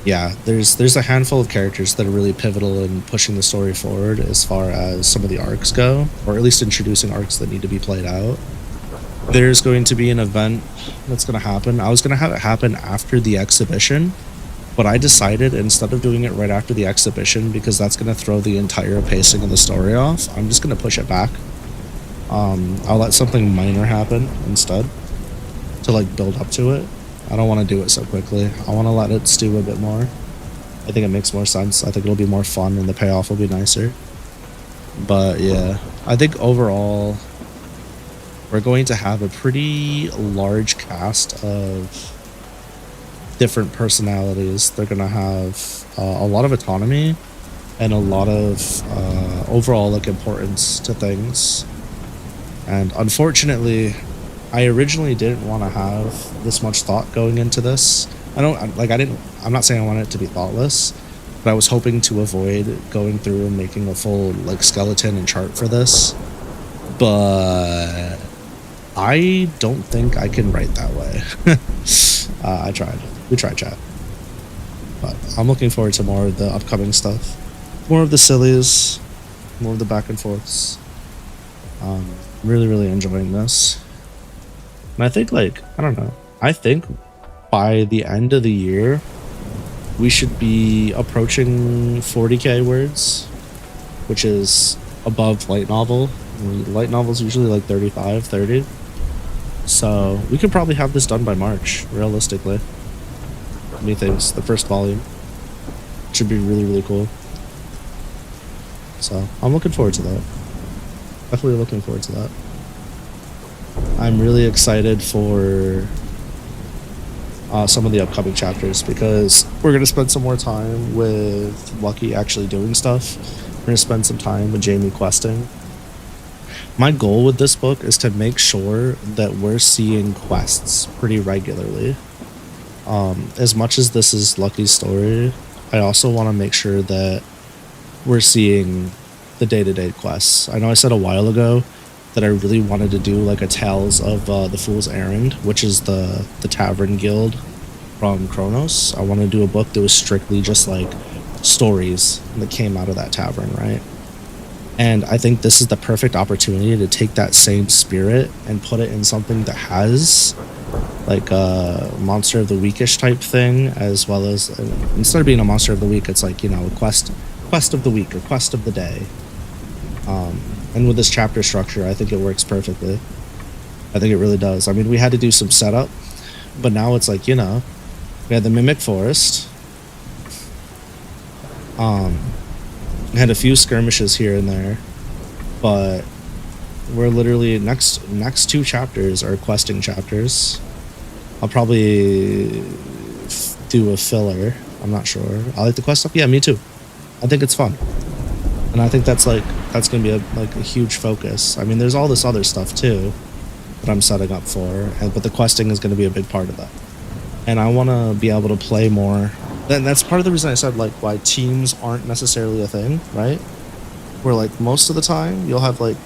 Speaker 1: yeah, there's a handful of characters that are really pivotal in pushing the story forward as far as some of the arcs go, or at least introducing arcs that need to be played out. There's going to be an event that's going to happen. I was going to have it happen after the exhibition, but I decided instead of doing it right after the exhibition, because that's going to throw the entire pacing of the story off, I'm just going to push it back. I'll let something minor happen instead to like build up to it. I don't want to do it so quickly. I want to let it stew a bit more. I think it makes more sense. I think it'll be more fun and the payoff will be nicer. But yeah, I think overall we're going to have a pretty large cast of different personalities. They're going to have a lot of autonomy and a lot of overall like importance to things. And unfortunately, I originally didn't want to have this much thought going into this. I'm not saying I want it to be thoughtless, but I was hoping to avoid going through and making a full like skeleton and chart for this. But I don't think I can write that way. I tried. We tried, chat. But I'm looking forward to more of the upcoming stuff. More of the sillies, more of the back and forths. Really, really enjoying this. And I think, like, I don't know. I think by the end of the year, we should be approaching 40k words, which is above light novel. Light novel's usually like 35, 30. So we could probably have this done by March, realistically. Methinks the first volume should be really, really cool. So I'm looking forward to that. Definitely looking forward to that. I'm really excited for some of the upcoming chapters because we're going to spend some more time with Lucky actually doing stuff. We're going to spend some time with Jamie questing. My goal with this book is to make sure that we're seeing quests pretty regularly. As much as this is Lucky's story, I also want to make sure that we're seeing the day-to-day quests. I know I said a while ago that I really wanted to do like a Tales of the Fool's Errand, which is the tavern guild from Kronos. I want to do a book that was strictly just like stories that came out of that tavern, right? And I think this is the perfect opportunity to take that same spirit and put it in something that has like a monster of the weekish type thing, as well as instead of being a monster of the week, it's like, you know, a quest of the week or quest of the day. And with this chapter structure, I think it works perfectly. I think it really does. I mean, we had to do some setup, but now it's like, you know, we had the Mimic Forest. We had a few skirmishes here and there, but we're literally next 2 chapters are questing chapters. I'll probably do a filler. I'm not sure. I like the quest stuff. Yeah, me too. I think it's fun, and I think that's gonna be a huge focus. I mean, there's all this other stuff too that I'm setting up for, but the questing is gonna be a big part of that. And I want to be able to play more. And that's part of the reason I said like why teams aren't necessarily a thing, right? Where like most of the time you'll have like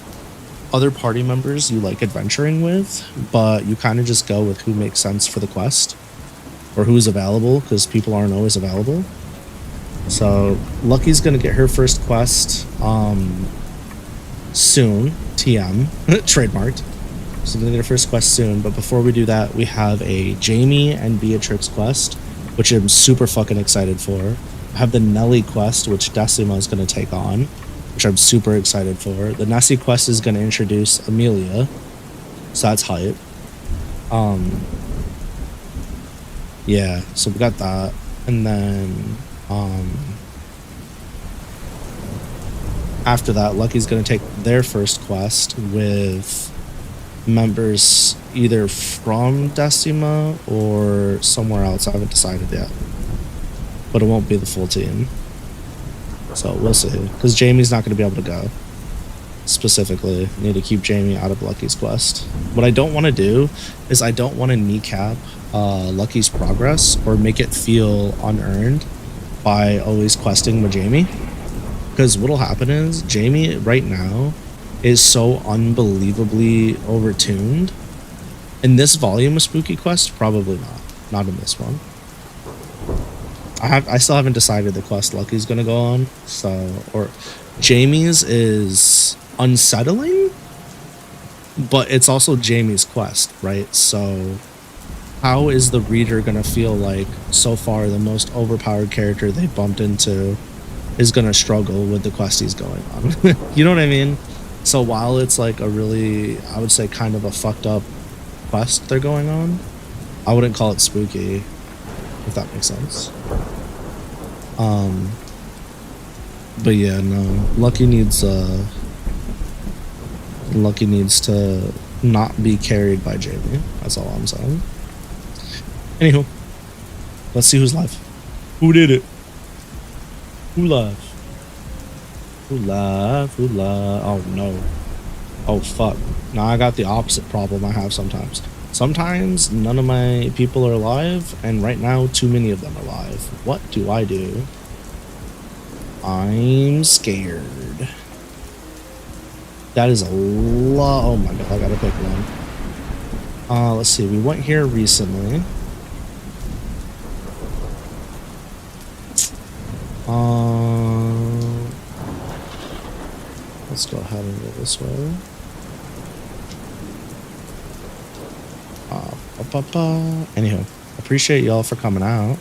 Speaker 1: other party members you like adventuring with, but you kind of just go with who makes sense for the quest or who's available, because people aren't always available. So Lucky's gonna get her first quest soon. TM trademarked. She's gonna get her first quest soon, but before we do that, we have a Jamie and Beatrix quest, which I'm super fucking excited for. I have the Nelly quest, which Decima is gonna take on, which I'm super excited for. The Nessie quest is going to introduce Amelia, so that's hype. Yeah, so we got that. And then after that, Lucky's going to take their first quest with members either from Decima or somewhere else. I haven't decided yet, but it won't be the full team. So we'll see, because Jamie's not going to be able to go. Specifically, need to keep Jamie out of Lucky's quest. What I don't want to do is I don't want to kneecap Lucky's progress or make it feel unearned by always questing with Jamie. Because what'll happen is Jamie right now is so unbelievably overtuned. In this volume of Spooky Quest, probably not in this one. I still haven't decided the quest Lucky's gonna go on, or Jamie's is unsettling, but it's also Jamie's quest, right? So how is the reader gonna feel like so far the most overpowered character they bumped into is gonna struggle with the quest he's going on? You know what I mean? So while it's like a really, I would say kind of a fucked up quest they're going on, I wouldn't call it spooky, if that makes sense. But yeah, no. Lucky needs to not be carried by Jamie. That's all I'm saying. Anywho, let's see who's live. Who did it? Who live? Who live? Who live? Oh no. Oh fuck. Now I got the opposite problem I have sometimes. Sometimes none of my people are live, and right now too many of them are live. What do I do? I'm scared. That is a lot. Oh my god, I gotta pick one. Let's see. We went here recently. Let's go ahead and go this way. Anywho, appreciate y'all for coming out.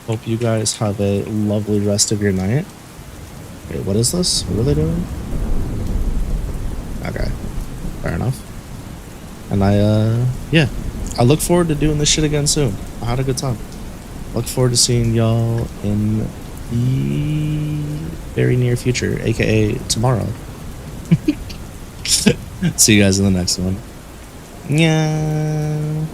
Speaker 1: Hope you guys have a lovely rest of your night. Wait, what is this? What are they doing? Okay, fair enough. And yeah, I look forward to doing this shit again soon. I had a good time. Look forward to seeing y'all in the very near future, aka tomorrow. See you guys in the next one. Yeah.